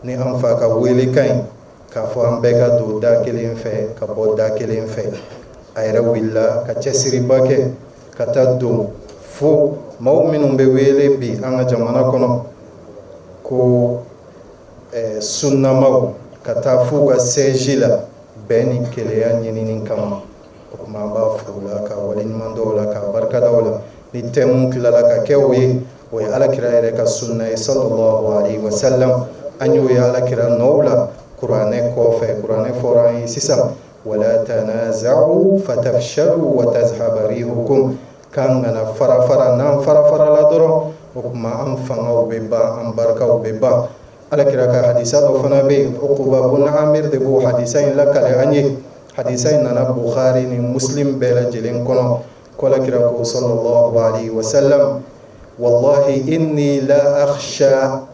ni an fa ka welekan ye k'a fɔ an bɛɛ ka don da kelen fɛ ka bɔ da kelen fɛ a yɛrɛ wulila ka cɛsiriba kɛ ka taa don fo maaw minnu bɛ wele bi an ka jamana kɔnɔ ko sunnamaw ka taa f'u ka siège la bɛn ni keleya ɲinini kama o kuma an b'a fo la ka waleɲuman dɔn o la ka barikada o la ni thème tilala ka kɛ o ye alakira yɛrɛ ka sunna ye sallallahu alaihi wasallam an y'o ye alakira nɔw la kuranɛ kɔfɛ kuranɛ fɔra an ye sisan wala tanaza'u fatafshalu wa tazhaba rihukum kan kana fara n'an fara la dɔrɔn o kuma an fangaw bɛ ban an barikaw bɛ ban alakira ka hadisa dɔ fana bɛ yen Uqba bun Amir de b'o hadisa in lakale an ye hadisa in nana Bukhari ni Muslim bɛɛ lajɛlen kɔnɔ ko alakira ko sallallahu alaihi wasallam wallahi inni la akhsha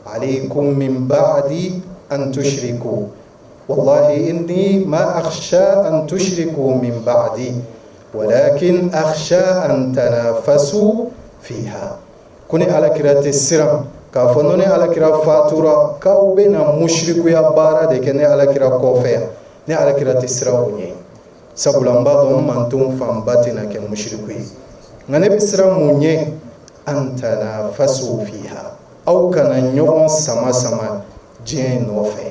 alaykum min ba'di an tushriku wallahi inni ma akhsha an tushriku min ba'di walakin akhsha an tanafasu fiha kuni alakira tɛ siran k'a fɔ no ni alakira fatura k'aw bɛna mushrikuya baara de kɛ ne alakira kɔfɛ yan ne alakira tɛ siran o ɲɛ sabula n b'a dɔn n mantonw fanba tɛna kɛ mushriku ye nka ne bɛ siran mun ɲɛ an tanafasu fiha aw kana ɲɔgɔn sama sama diɲɛ in nɔfɛ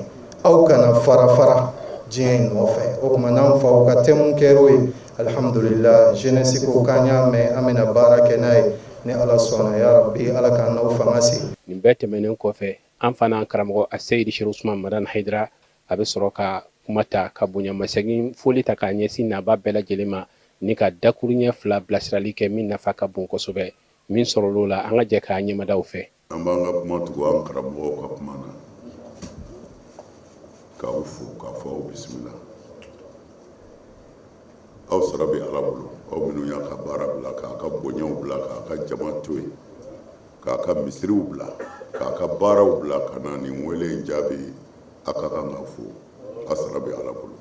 aw kana fara fara diɲɛ in nɔfɛ o tuma n'an faw ka thème kɛr'o ye alhamdulillah jeunesse ko k'an y'a mɛn an bɛna baara kɛ n'a ye ni ala sɔnna ya rabbi ala k'an n'aw fanga se
nin bɛɛ tɛmɛnen kɔfɛ an fana karamɔgɔ a seyidi sheikh usman madan haidara a bɛ sɔrɔ ka kuma ta ka bonyamasegin foli ta k'a ɲɛsin naba bɛɛ lajɛlen ma ni ka dakuruɲɛ 2 bilasirali kɛ min nafa ka bon kosɛbɛ min sɔrɔl'o la an ka jɛ k'a ɲɛmadaw fɛ
an b'an ka kuma tugu an karamɔgɔw ka kuma na k'aw fo k'a fɔ aw bisimila aw sara bɛ ala bolo aw minnu y'a ka baara bila k'a ka bonyaw bila k'a ka jama to yen k'a ka misiriw bila k'a ka baaraw bila ka na nin wele in jaabi a ka kan ka fo a sara bɛ ala bolo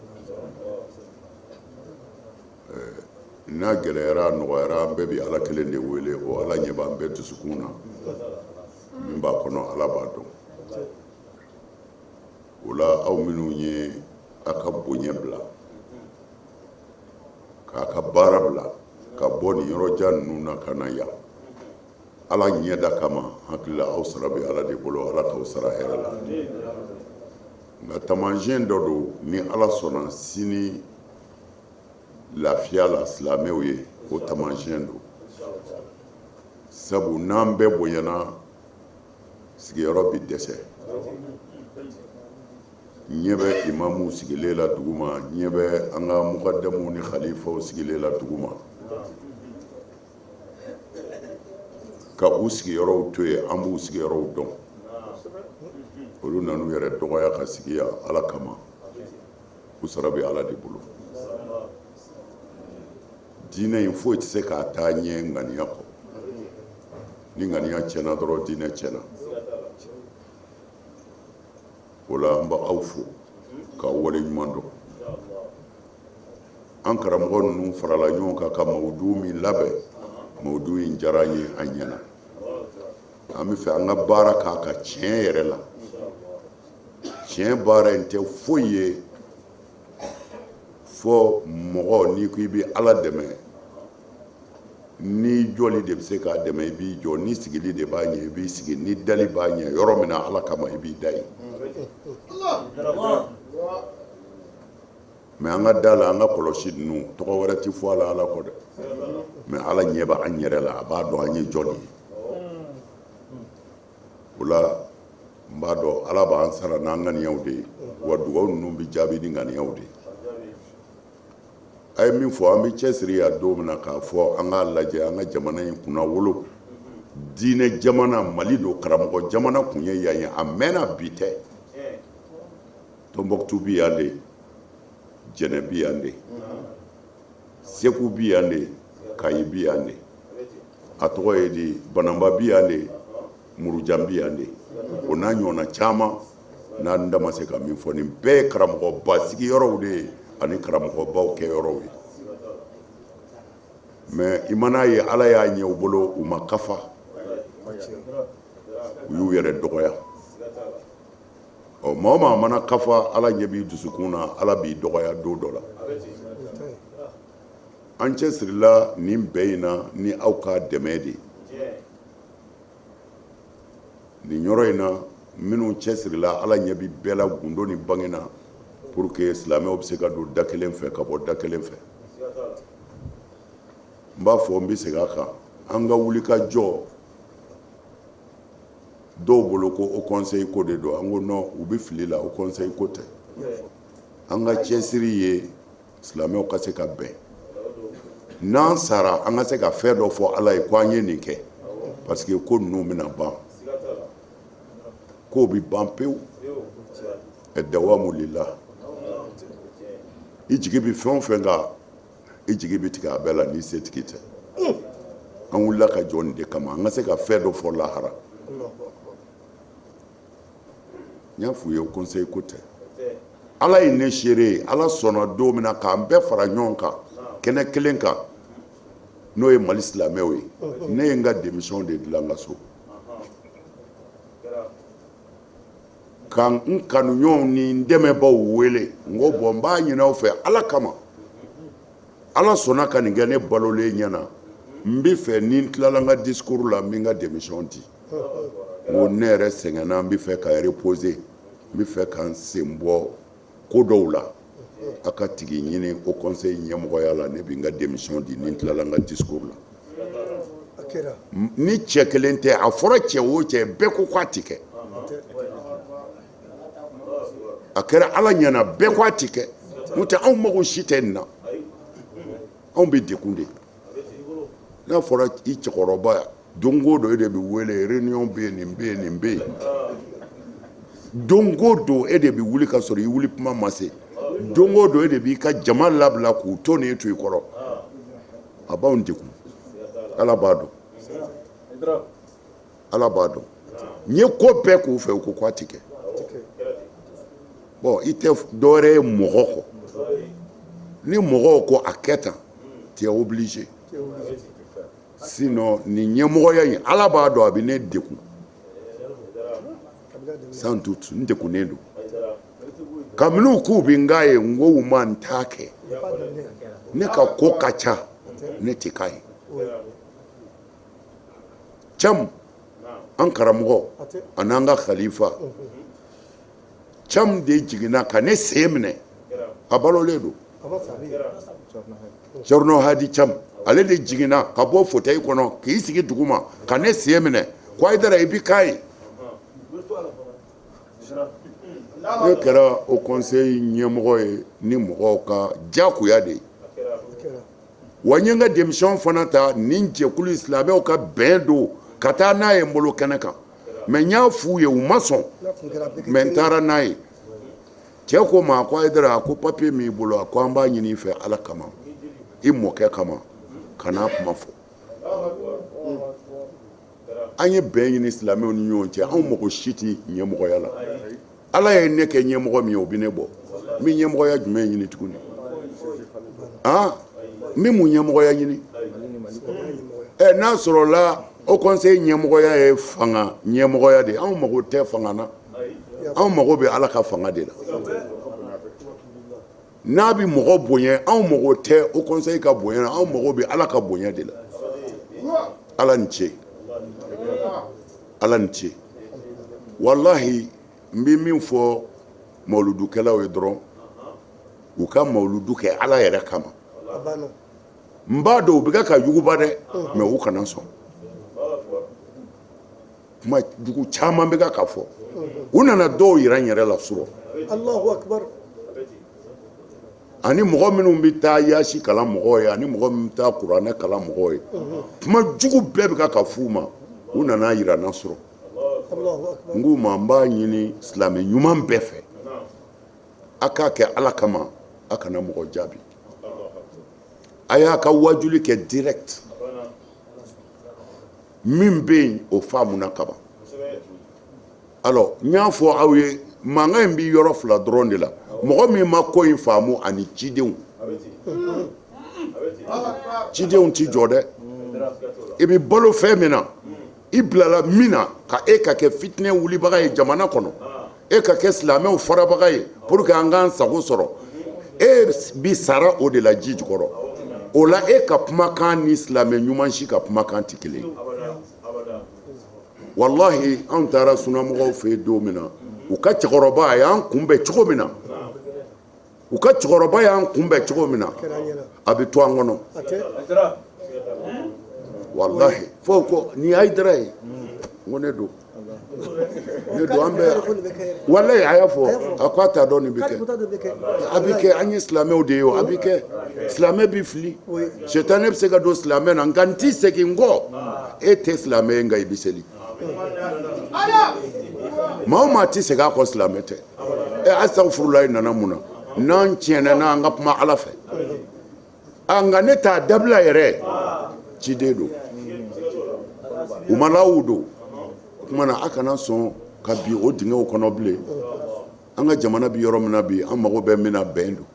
n'a gɛlɛyara nɔgɔyara an bɛɛ bɛ ala kelen de wele o ala ɲɛ b'an bɛɛ dusukun na min b'a kɔnɔ ala b'a dɔn o la aw minnu ye a ka bonya bila k'a ka baara bila ka bɔ nin yɔrɔjan ninnu na ka na yan ala ɲɛda kama hakili la aw sara bɛ ala de bolo ala k'aw sara hɛrɛ la nka taamasiyɛn dɔ don ni ala sɔnna sini lafiya la silamɛw ye o taamasiyɛn don sabu n'an bɛɛ bonyana sigiyɔrɔ bi dɛsɛ ɲɛ bɛ imamuw sigilen la dugu ma ɲɛ bɛ an ka mukadamuw ni khalifaw sigilen la dugu ma ka u sigiyɔrɔw to yen an b'u sigiyɔrɔw dɔn olu nan'u yɛrɛ dɔgɔya ka sigi yan ala kama u sara bɛ ala de bolo diinɛ in foyi tɛ se k'a taa ɲɛ ŋaniya kɔ ni ŋaniya tiɲɛna dɔrɔn diinɛ tiɲɛna o la an b'aw fo k'aw wale ɲuman dɔn an karamɔgɔ ninnu farala ɲɔgɔn kan ka mawudu min labɛn mawudu in diyara an ye an ɲɛna an bɛ fɛ an ka baara k'a ka tiɲɛ yɛrɛ la tiɲɛ baara in tɛ foyi ye fɔ mɔgɔ n'i ko i bɛ ala dɛmɛ ni jɔli de bɛ se k'a dɛmɛ i b'i jɔ ni sigili de b'a ɲɛ i b'i sigi ni dali b'a ɲɛ yɔrɔ min na ala kama i b'i da yen mɛ an ka da la an ka kɔlɔsi ninnu tɔgɔ wɛrɛ tɛ fɔ a la ala kɔ dɛ mɛ ala ɲɛ b'an yɛrɛ la a b'a dɔn an ye jɔn ye o la n b'a dɔn ala b'an sara n'an ŋaniyaw de ye wa dugawu ninnu bɛ jaabi ni ŋaniyaw de ye a ye min fɔ an bɛ cɛsiri yan don min na k'a fɔ an k'a lajɛ an ka jamana in kunna wolo diinɛ jamana mali don karamɔgɔ jamana kun ye yan ye a mɛnna bi tɛ tɔnbɔkutu bi yan de jɛnɛ bi yan de segu bi yan de kayi bi yan de a tɔgɔ ye di bananba bi yan de murujan bi yan de o n'a ɲɔgɔnna caman n'an da ma se ka min fɔ nin bɛɛ ye karamɔgɔba sigiyɔrɔw de ye ani karamɔgɔbaw kɛ yɔrɔw ye mɛ i mana ye ala y'a ɲɛ u bolo u ma kafa u y'u yɛrɛ dɔgɔya ɔ maa o maa mana kafa ala ɲɛ b'i dusukun na ala b'i dɔgɔya don dɔ la an cɛsirila nin bɛɛ in na ni aw ka dɛmɛ de nin yɔrɔ in na minnu cɛsirila ala ɲɛ b'i bɛɛ la gundo ni bange na pour que silamɛw bɛ se ka don da kelen fɛ ka bɔ da kelen fɛ n b'a fɔ n bɛ segin a kan an ka wuli ka jɔ dɔw bolo ko o conseil ko de don an ko non u bɛ fili la o conseil ko tɛ an ka cɛsiri ye silamɛw ka se ka bɛn n'an sara an ka se ka fɛn dɔ fɔ ala ye ko an ye nin kɛ parce que ko ninnu bɛna ban kow bɛ ban pewu dawamu lillah i jigi bɛ fɛn o fɛn kan i jigi bɛ tigɛ a bɛɛ la n'i se tigi tɛ an wulila ka jɔ nin de kama an ka se ka fɛn dɔ fɔ lahara n y'a f'u ye o conseil ko tɛ ala ye ne seere ye ala sɔnna don min na k'an bɛɛ fara ɲɔgɔn kan kɛnɛ kelen kan n'o ye mali silamɛw ye ne ye n ka démission de dilan n ka so kan n kanuɲɔgɔnw ni n dɛmɛbaw wele n ko bɔn n b'a ɲin'aw fɛ ala kama ala sɔnna ka nin kɛ ne balolen ɲɛna n bɛ fɛ ni n tilala n ka discours la n bɛ n ka démission di n ko ne yɛrɛ sɛgɛnna n bɛ fɛ ka reposer n bɛ fɛ ka n sen bɔ ko dɔw la a ka tigi ɲini o conseil ɲɛmɔgɔya la ne bɛ n ka démission di ni n tilala n ka discours la ni cɛ kelen tɛ a fɔra cɛ o cɛ bɛɛ ko k'a ti kɛ a kɛra ala ɲɛna bɛɛ ko a ti kɛ n'o tɛ anw mago si tɛ nin na anw bɛ degun de n'a fɔra i cɛkɔrɔba don o don e de bɛ wele réunion bɛ yen nin bɛ yen nin bɛ yen don o don e de bɛ wuli ka sɔrɔ i wuli kuma ma se don o don e de b'i ka jama labila k'u to nin to i kɔrɔ a b'anw degun ala b'a dɔn ala b'a dɔn n ye ko bɛɛ k'u fɛ u ko k'a ti kɛ bon i tɛ dɔwɛrɛ ye mɔgɔ kɔ ni mɔgɔw ko a kɛ tan tu es obligé sinon nin ɲɛmɔgɔya in ala b'a dɔn a bɛ ne degun sans doute n degunnen don kabini u k'u bɛ n k'a ye n ko u ma n t'a kɛ ne ka ko ka ca ne tɛ k'a ye cam an karamɔgɔ a n'an ka khalifa cam de jiginna ka ne sen minɛ a balolen don Cerno Hadi Cam ale de jiginna ka bɔ fauteuil kɔnɔ k'i sigi duguma ka ne sen minɛ ko Haidara i bi k'a ye ne kɛra o conseil ɲɛmɔgɔ ye ni mɔgɔw ka diyagoya de ye wa n ye n ka démission fana ta nin jɛkulu silamɛw ka bɛn don ka taa n'a ye n bolo kɛnɛ kan mais n y'a f'u ye u ma sɔn mais n taara n'a ye cɛ ko ma ko Haidara ko papier min b'i bolo a ko an b'a ɲini i fɛ ala kama i mɔkɛ kama ka n'a kuma fɔ an ye bɛn ɲini silamɛw ni ɲɔgɔn cɛ anw mago si tɛ ɲɛmɔgɔya la ala ye ne kɛ ɲɛmɔgɔ min ye o bɛ ne bɔ n bɛ ɲɛmɔgɔya jumɛn ɲini tuguni n bɛ mun ɲɛmɔgɔya ɲini n'a sɔrɔla o conseil ɲɛmɔgɔya ye fanga ɲɛmɔgɔya de ye anw mago tɛ fanga na anw mago bɛ ala ka fanga de la n'a bɛ mɔgɔ bonya anw mago tɛ o conseil ka bonya na anw mago bɛ ala ka bonya de la ala ni ce ala ni ce walahi n bɛ min fɔ mawuludukɛlaw ye dɔrɔn u ka mawuludu kɛ ala yɛrɛ kama n b'a dɔn u bɛ ka yuguba dɛ mais u kana sɔn kuma jugu caman bɛ ka fɔ u nana dɔw yira n yɛrɛ la surɔ
Allahu akbar
ani mɔgɔ minnu bɛ taa yaasi kalan mɔgɔw ye ani mɔgɔ minnu bɛ taa kuranɛ kalan mɔgɔw ye kuma jugu bɛɛ bɛ ka f'u ma u nana yira n na surɔ n k'u ma n b'a ɲini silamɛ ɲuman bɛɛ fɛ a k'a kɛ ala kama a kana mɔgɔ jaabi a y'a ka wajuli kɛ direct min bɛ yen o faamuna kaban alors n y'a fɔ aw ye mankan in bɛ yɔrɔ fila dɔrɔn de la mɔgɔ min ma ko in faamu ani cidenw cidenw ti jɔ dɛ i bɛ balo fɛn min na i bilala min na ka e ka kɛ fitinɛ wulibaga ye jamana kɔnɔ e ka kɛ silamɛw farabaga ye pour que an k'an sago sɔrɔ e bi sara o de la ji jukɔrɔ o la e ka kumakan ni silamɛ ɲuman si ka kumakan tɛ kelen ye wallahi an taara sunamɔgɔw fɛ yen don min na u ka cɛkɔrɔba a y'an kunbɛn cogo min na u ka cɛkɔrɔba y'an kunbɛn cogo min na a bɛ to an kɔnɔ wallahi fo ko nin ye Haidara ye n ko ne don an bɛ wallahi a y'a fɔ a ko a t'a dɔn nin bɛ kɛ a bɛ kɛ an ye silamɛw de ye o a bɛ kɛ silamɛ bɛ fili sitani bɛ se ka don silamɛ na nka n t'i segin n kɔ e tɛ silamɛ ye nka i bɛ seli maa o maa tɛ segin a kɔ silamɛ tɛ asafurulayi nana mun na n'an tiɲɛna n'an ka kuma ala fɛ nka ne t'a dabila yɛrɛ ciden don u ma lawu don o tuma na a kana sɔn ka bi o dingɛw kɔnɔ bilen an ka jamana bi yɔrɔ min na bi an mago bɛ min na bɛn don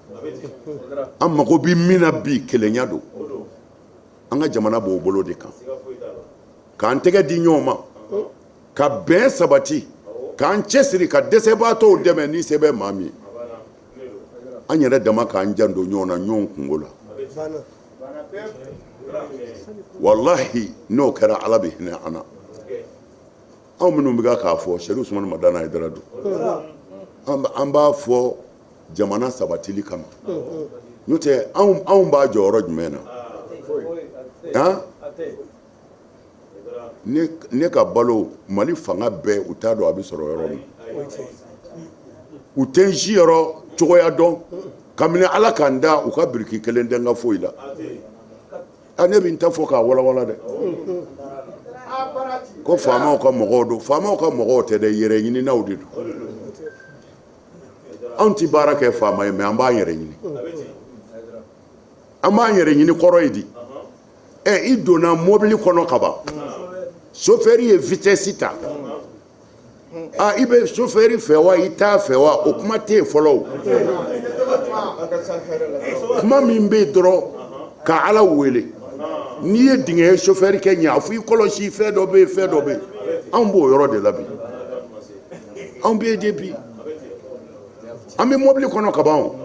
an mago bɛ min na bi kelenya don an ka jamana b'o bolo de kan k'an tɛgɛ di ɲɔgɔn ma ka bɛn sabati k'an cɛsiri ka dɛsɛbaatɔw dɛmɛ ni se bɛ maa min ye an yɛrɛ dama k'an janto ɲɔgɔn na ɲɔgɔn kungo la wallahi n'o kɛra ala bɛ hinɛ an na anw minnu bɛ k'a fɔ Seydou Ousmane Madani Haidara don an b'a fɔ jamana sabatili kama n'o tɛ anw b'a jɔyɔrɔ jumɛn na ne ka balo Mali fanga bɛɛ u t'a dɔn a bɛ sɔrɔ yɔrɔ min u tɛ n si yɔrɔ cogoya dɔn kabini ala k'an da u ka biriki kelen tɛ n ka foyi la ne bɛ n ta fɔ k'a walawala dɛ ko faamaw ka mɔgɔw don faamaw ka mɔgɔw tɛ dɛ yɛrɛ ɲininaw de don anw tɛ baara kɛ faama ye mais an b'an yɛrɛ ɲini an b'an yɛrɛ ɲini kɔrɔ ye di i donna mobili kɔnɔ ka ban chauffeur ye vitesse ta i bɛ chauffeur fɛ wa i t'a fɛ wa o kuma tɛ yen fɔlɔ o kuma min bɛ yen dɔrɔn ka ala wele n'i ye dingɛ ye chauffeur kɛ ɲɛ a fɔ i kɔlɔsi fɛn dɔ bɛ yen fɛn dɔ bɛ yen anw b'o yɔrɔ de la bi anw bɛ yen de bi an bɛ mobili kɔnɔ ka ban o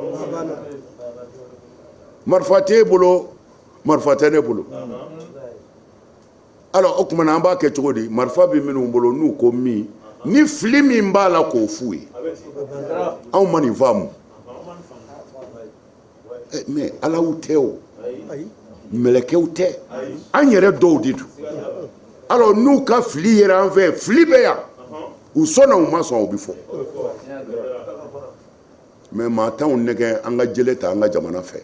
marifa t'e bolo marifa tɛ ne bolo alors o tuma na an b'a kɛ cogo di marifa bɛ minnu bolo n'u ko min ni fili min b'a la k'o f'u ye anw ma nin faamu mais alaw tɛ o mɛlɛkɛw tɛ an yɛrɛ dɔw de don alors n'u ka fili yera an fɛ fili bɛ yan u sɔnna u ma sɔn o bɛ fɔ mais maa t'anw nɛgɛn an ka jele ta an ka jamana fɛ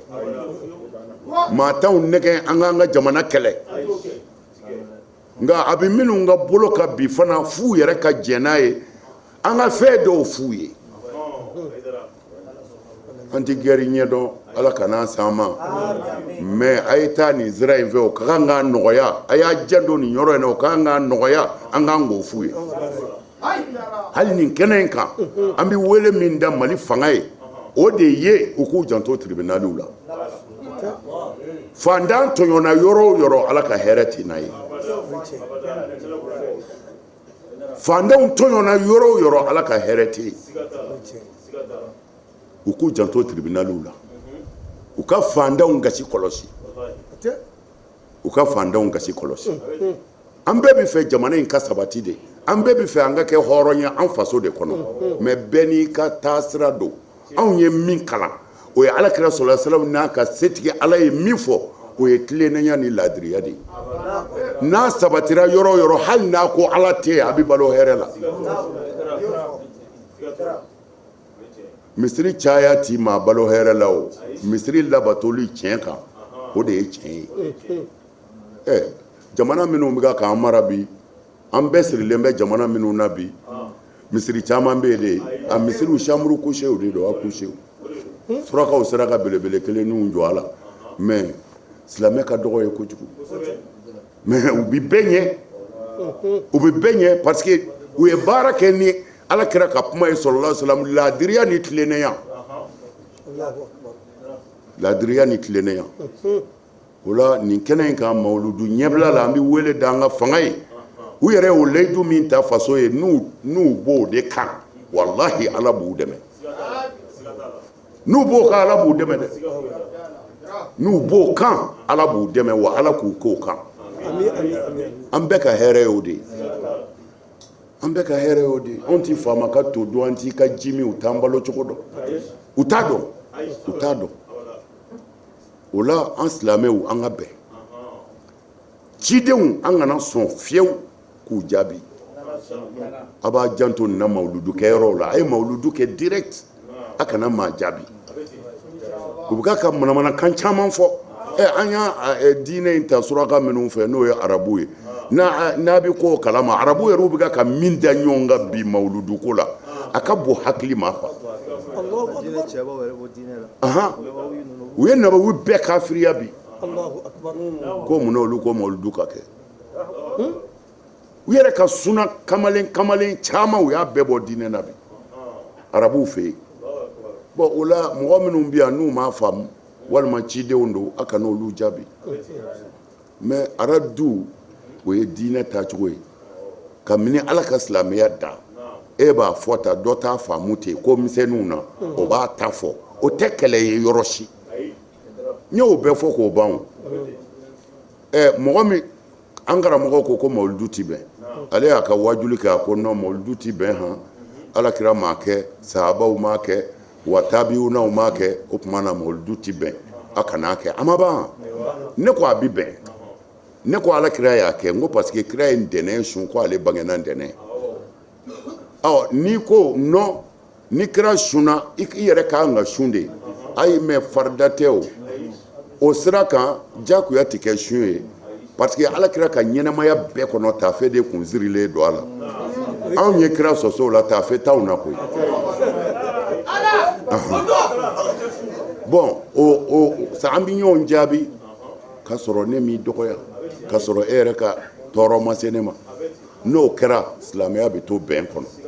maa t'anw nɛgɛn an k'an ka jamana kɛlɛ nka a bɛ minnu ka bolo ka bi fana f'u yɛrɛ ka jɛn n'a ye an ka fɛn dɔw f'u ye an tɛ gɛri ɲɛdɔn ala ka n'an s'an ma mais a ye taa nin sira in fɛ o ka kan k'a nɔgɔya a y'a janto nin yɔrɔ in na o ka kan k'a nɔgɔya an k'an k'o f'u ye hali nin kɛnɛ in kan an bɛ wele min da Mali fanga ye o de ye u k'u janto tribunaliw la fantan tɔɲɔna yɔrɔ o yɔrɔ ala ka hɛrɛ tɛ n'a ye fantanw tɔɲɔna yɔrɔ o yɔrɔ ala ka hɛrɛ tɛ yen u k'u janto tribunaliw la u ka fantanw gasi kɔlɔsi u ka fantanw gasi kɔlɔsi an bɛɛ bɛ fɛ jamana in ka sabati de an bɛɛ bɛ fɛ an ka kɛ hɔrɔn ye an faso de kɔnɔ mais bɛɛ n'i ka taasira don anw ye min kalan o ye alakira sɔlɔlaahu alayhi wa sallam n'a ka setigi ala ye min fɔ o ye tilennenya ni laadiriya de ye n'a sabatira yɔrɔ o yɔrɔ hali n'a ko ala tɛ yen a bɛ balo hɛrɛ la misiri caya t'i ma balo hɛrɛ la o misiri labatoli tiɲɛ kan o de ye tiɲɛ ye jamana minnu bɛ k'an mara bi an bɛɛ sirilen bɛ jamana minnu na bi misiri caman bɛ yen de a misiriw chambre couchew de don a couchew surakaw sera ka belebele kelenninw jɔ a la mais silamɛ ka dɔgɔ ye kojugu mais u bɛ bɛɛ ɲɛ parce que u ye baara kɛ ni ala kɛra ka kuma ye sɔlɔlaahu alayhi wa sallam laadiriya ni tilennenya laadiriya ni tilennenya o la nin kɛnɛ in kan mawuludu ɲɛbila la an bɛ wele da an ka fanga ye u yɛrɛ y'o layidu min ta faso ye n'u b'o de kan walahi ala b'u dɛmɛ n'u b'o kan ala b'u dɛmɛ dɛ n'u b'o kan ala b'u dɛmɛ wa ala k'u k'o kan an bɛɛ ka hɛrɛ y'o de ye an bɛɛ ka hɛrɛ y'o de ye anw tɛ faama ka to dun an t'i ka ji min u t'an balo cogo dɔn u t'a dɔn o la an silamɛw an ka bɛn cidenw an kana sɔn fiyewu k'u jaabi a b'a janto nin na mawuludu kɛyɔrɔw la a ye mawuludu kɛ direct a kana maa jaabi u bɛ ka manamanakan caman fɔ an y'a diinɛ in ta suraka minnu fɛ n'o ye arabu ye n'a bɛ k'o kalama arabu yɛrɛ bɛ ka min da ɲɔgɔn kan bi mawuludu ko la a ka bon hakili ma quoi u ye nabawi bɛɛ kafiriya bi ko mun na olu ko mawuludu ka kɛ u yɛrɛ ka suna kamalen caman u y'a bɛɛ bɔ diinɛ na bi arabuw fɛ yen bon o la mɔgɔ minnu bɛ yan n'u m'a faamu walima cidenw don a kana olu jaabi mais aradu o ye diinɛ taacogo ye kabini ala ka silamɛya da e b'a fɔ ta dɔ t'a faamu ten ko misɛnninw na o b'a ta fɔ o tɛ kɛlɛ ye yɔrɔ si n y'o bɛɛ fɔ k'o ban o mɔgɔ min an karamɔgɔ ko mawuludu ti bɛn ale y'a ka wajuli kɛ a ko non mawuludu ti bɛn han alakira m'a kɛ sahabaw m'a kɛ wa tabiunaw m'a kɛ o tuma na mawuludu ti bɛn a kan'a kɛ a ma ban ne ko a bi bɛn ne ko alakira y'a kɛ n ko parce que kira ye ntɛnɛn sun ko ale bangena ntɛnɛn n'i ko non ni kira sunna i yɛrɛ k'an ka sun de ayi mɛ farida tɛ o sira kan jagoya tɛ kɛ sun ye parce que alakira ka ɲɛnamaya bɛɛ kɔnɔ taafe de kun sirilen don a la anw ye kira sɔsɔ o la taafe t'anw na koyi bon sa an bɛ ɲɔgɔn jaabi k'a sɔrɔ ne m'i dɔgɔya k'a sɔrɔ e yɛrɛ ka tɔɔrɔ ma se ne ma n'o kɛra silamɛya bɛ to bɛn kɔnɔ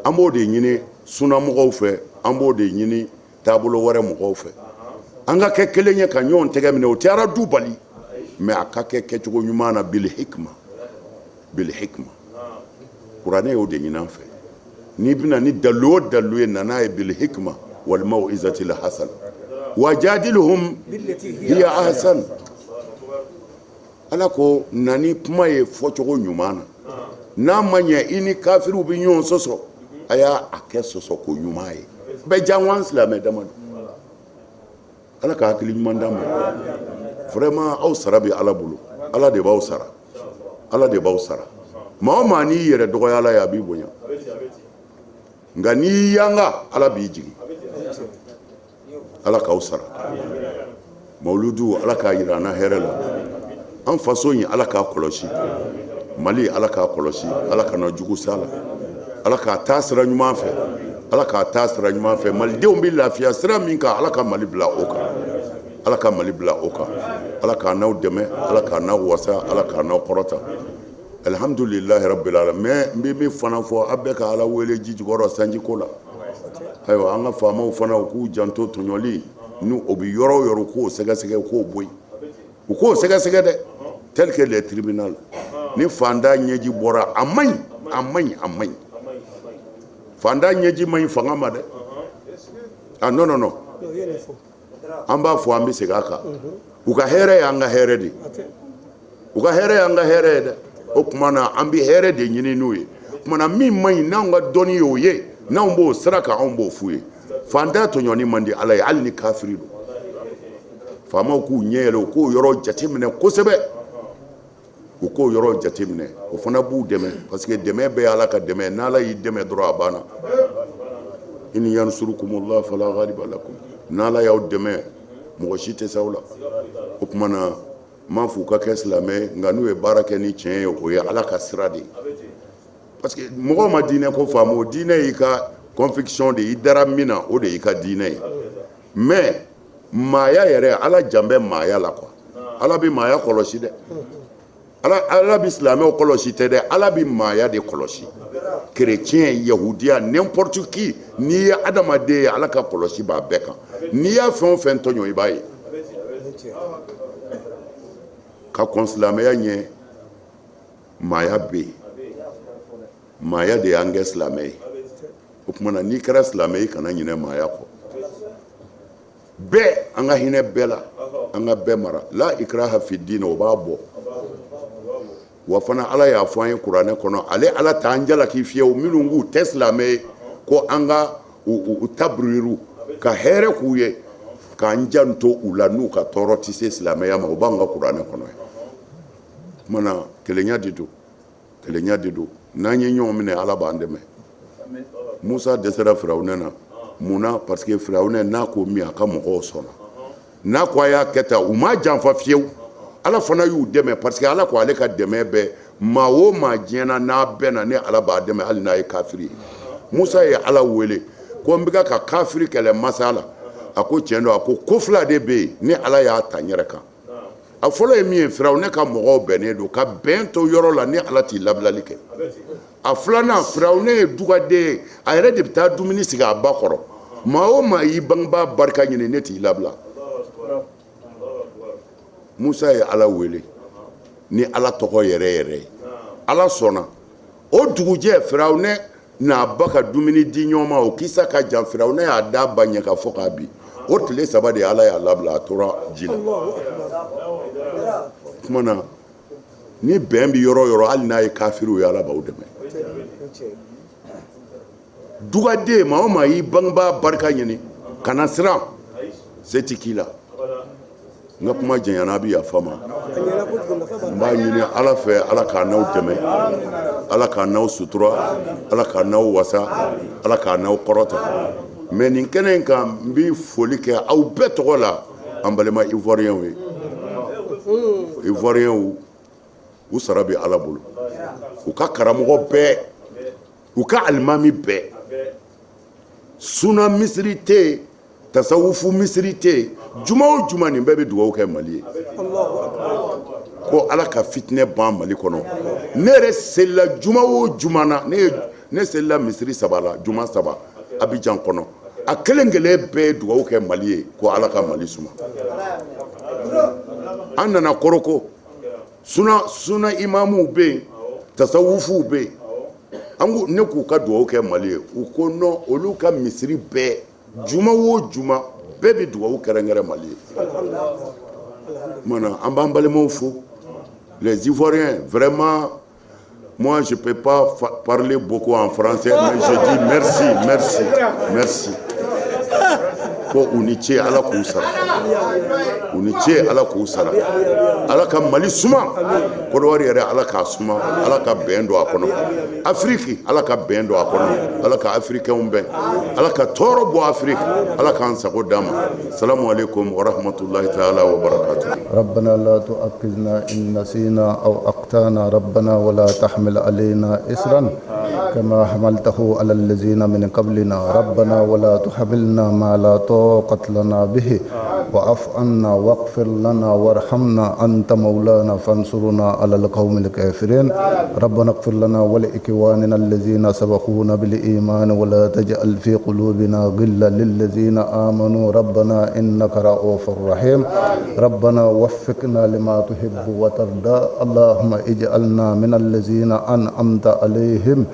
an b'o de ɲini sunnamɔgɔw fɛ an b'o de ɲini taabolo wɛrɛ mɔgɔw fɛ an ka kɛ kelen ye ka ɲɔgɔn tɛgɛ minɛ o tɛ aradu bali mɛ a ka kɛ kɛcogo ɲuman na bil hikma kuranɛ y'o de ɲini an fɛ n'i bɛna ni dalu o dalu ye nan'a ye bil hikma wal mau'izatil hasan wajadiluhum hiya ahsan ala ko nani kuma ye fɔcogo ɲuman na n'a ma ɲɛ i ni kafiriw bɛ ɲɔgɔn sɔsɔ a y'a kɛ sɔsɔ ko ɲuman ye bɛɛ janwan silamɛ dama don ala ka hakili ɲuman d'an ma vraiment aw sara bɛ ala bolo ala de b'aw sara maa o maa n'i yɛrɛ dɔgɔya ala ye a b'i bonya nka n'i yanga ala b'i jigin ala k'aw sara mawuludu ala k'a jira an na hɛrɛ la an faso in ala k'a kɔlɔsi mali ala k'a kɔlɔsi ala kana jugu s'a la ala k'a taa sira ɲuman fɛ malidenw bɛ lafiya sira min kan ala ka mali bila o kan ala k'a n'aw dɛmɛ ala k'a n'aw wasa ala k'a n'aw kɔrɔta alhamdulilahi rabbil alamin n bɛ min fana fɔ a bɛɛ ka ala wele ji jukɔrɔ sanjiko la ayiwa an ka faamaw fana u k'u janto tɔɲɔli n'u o bɛ yɔrɔ o yɔrɔ k'o sɛgɛsɛgɛ k'o bɔ yen u k'o sɛgɛsɛgɛ dɛ tel que les tribunal ni fanda ɲɛji bɔra a man ɲi fanda ɲɛji man ɲi fanga ma dɛ non an b'a fɔ an bɛ segin a kan u ka hɛrɛ y'an ka hɛrɛ de ye dɛ o tuma na an bɛ hɛrɛ de ɲini n'u ye o tuma na min man ɲi n'anw ka dɔnni y'o ye n'anw b'o sira kan anw b'o f'u ye fanda tɔɲɔni man di ala ye hali ni kafiri don faamaw k'u ɲɛ yɛlɛ u k'o yɔrɔ jateminɛ kosɛbɛ u k'o yɔrɔ jateminɛ o fana b'u dɛmɛ parce que dɛmɛ bɛɛ ye ala ka dɛmɛ n'ala y'i dɛmɛ dɔrɔn a banna in yansurukumullah fala ghaliba lakum n'ala y'aw dɛmɛ mɔgɔ si tɛ s'aw la o tuma na n m'a fɔ u ka kɛ silamɛ nka n'u ye baara kɛ ni tiɲɛ ye o ye ala ka sira de ye parce que mɔgɔw ma diinɛ ko faamu o diinɛ y'i ka conviction de i dara min na o de y'i ka diinɛ ye mais maaya yɛrɛ ala jan bɛ maaya la quoi ala bɛ maaya kɔlɔsi dɛ ala bɛ silamɛw kɔlɔsi tɛ dɛ ala bɛ maaya de kɔlɔsi chrétien yahudiya n'importe qui n'i ye adamaden ye ala ka kɔlɔsi b'a bɛɛ kan n'i y'a fɛn o fɛn tɔɲɔ i b'a ye ka kɔn silamɛya ɲɛ maaya bɛ yen maaya de y'an kɛ silamɛ ye o tuma na n'i kɛra silamɛ ye kana ɲinɛ maaya kɔ bɛɛ an ka hinɛ bɛɛ la an ka bɛɛ mara la ikraha fi din o b'a bɔ wa fana ala y'a fɔ an ye kuranɛ kɔnɔ ale ala t'an jalaki fiyewu minnu k'u tɛ silamɛ ye ko an ka u tabiriru ka hɛrɛ k'u ye k'an janto u la n'u ka tɔɔrɔ tɛ se silamɛya ma o b'an ka kuranɛ kɔnɔ ye o tuma na kelenya de don n'an ye ɲɔgɔn minɛ ala b'an dɛmɛ musa dɛsɛra firawunɛ na munna parce que firawunɛ n'a ko min a ka mɔgɔw sɔnna n'a ko a y'a kɛ tan u ma janfa fiyewu ala fana y'u dɛmɛ parce que ala ko ale ka dɛmɛ bɛ maa o maa diɲɛna n'a bɛnna ni ala b'a dɛmɛ hali n'a ye kafiri ye musa ye ala wele ko n bɛ ka kafiri kɛlɛ masa la a ko tiɲɛ don a ko fila de bɛ yen ni ala y'a ta n yɛrɛ kan a fɔlɔ ye min ye firawunɛ ka mɔgɔw bɛnnen don ka bɛn to yɔrɔ la ni ala t'i labilali kɛ a filanan firawunɛ ye dugaden ye a yɛrɛ de bɛ taa dumuni sigi a ba kɔrɔ maa o maa y'i bangebaa barika ɲini ne t'i labila musa ye ala wele ni ala tɔgɔ yɛrɛ yɛrɛ ye ala sɔnna o dugujɛ firawunɛ n'a ba ka dumuni di ɲɔgɔn ma o kisa ka jan Firawuna y'a da ba ɲɛ ka fɔ k'a bi o tile 3 de Ala y'a labila a tora ji la kuma na ni bɛn bi yɔrɔ yɔrɔ hali n'a ye kafiriw ye Ala b'aw dɛmɛ dugaden maa o maa y'i bangebaa barika ɲini kana siran se tɛ k'i la n ka kuma janyana bi yafa ma n b'a ɲini Ala fɛ Ala k'a n'aw dɛmɛ Ala k'a n'aw sutura Ala k'a n'aw wasa Ala k'a n'aw kɔrɔta mais nin kɛnɛ in kan n bi foli kɛ aw bɛɛ tɔgɔ la an balima ivoiriyɛnw ye ivoiriyɛnw u sara bɛ Ala bolo u ka karamɔgɔ bɛɛ u ka alimami bɛɛ suna misiri tɛ yen tasawufu misiri tɛ yen juma o juma nin bɛɛ bɛ dugawu kɛ Mali ye ko Ala ka fitinɛ ban Mali kɔnɔ ne yɛrɛ selila juma o juma na ne selila misiri 3 la juma 3 Abidjan kɔnɔ a kelen kelen bɛɛ ye dugawu kɛ Mali ye ko Ala ka Mali suma an nana Koroko suna imamuw bɛ yen tasawufuw bɛ yen ne k'u ka dugawu kɛ Mali ye u ko non olu ka misiri bɛɛ juma o juma bɛɛ bɛ dugawu kɛrɛnkɛrɛn Mali ye mana an b'an balimaw fo les Ivoiriens vraiment moi je peux pas parler beaucoup en français mais je dis merci ko u ni ce Ala k'u sara u ni ce Ala k'u sara Ala ka Mali suma Kodowari yɛrɛ Ala k'a suma Ala ka bɛn don a kɔnɔ Afrique Ala ka bɛn don a kɔnɔ Ala ka africains bɛn Ala ka tɔɔrɔ bɔ Afrique Ala k'an sago d'an ma salamu alaikum wa rahmatullahi ta'ala wa barakatuh
ربنا لا تؤاخذنا إن نسينا أو أخطأنا ربنا ولا تحمل علينا إصرا كما حملته على الذين من قبلنا ربنا ولا تحملنا ما لا طاقة لنا به واعف عنا واغفر لنا وارحمنا أنت مولانا فانصرنا على القوم الكافرين ربنا اغفر لنا ولإخواننا الذين سبقونا بالإيمان ولا تجعل في قلوبنا غلا للذين آمنوا ربنا إنك رؤوف رحيم ربنا وفقنا لما تحب وترضى اللهم اجعلنا من الذين أنعمت عليهم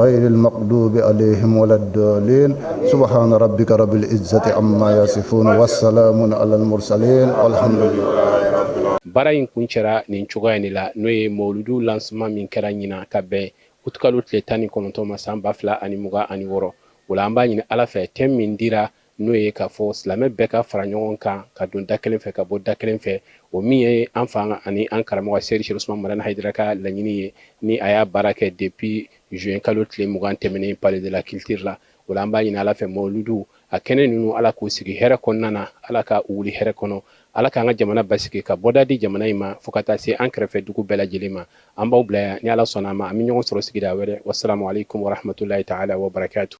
غير المغضوب عليهم ولا الضالين سبحان ربك رب العزة عما يصفون والسلام على المرسلين والحمد لله
bara in kuncɛra nin cogoya ni la n'o ye mawuludu lancement min kɛra ɲina ka bɛn utikalo tile 19 ma san 2026 o la an b'a ɲini Ala fɛ thème min dira n'o ye k'a fɔ silamɛ bɛɛ ka fara ɲɔgɔn kan ka don da kelen fɛ ka bɔ da kelen fɛ o min ye an fa ani an karamɔgɔ Seydi Cheikh Ousmane Madani Haidara ka laɲini ye ni a y'a baara kɛ depuis juin kalo tile 20 tɛmɛnen Palais de la Culture la o la an b'a ɲini Ala fɛ mawuludu a kɛnɛ ninnu Ala k'u sigi hɛrɛ kɔnɔna na Ala ka wuli hɛrɛ kɔnɔ Ala k'an ka jamana basigi ka bɔda di jamana in ma fo ka taa se an kɛrɛfɛ dugu bɛɛ lajɛlen ma an b'aw bila yan ni Ala sɔnna a ma an bɛ ɲɔgɔn sɔrɔ sigida wɛrɛ wassalamu alaikum wa rahmatullahi ta'ala wa barakatuh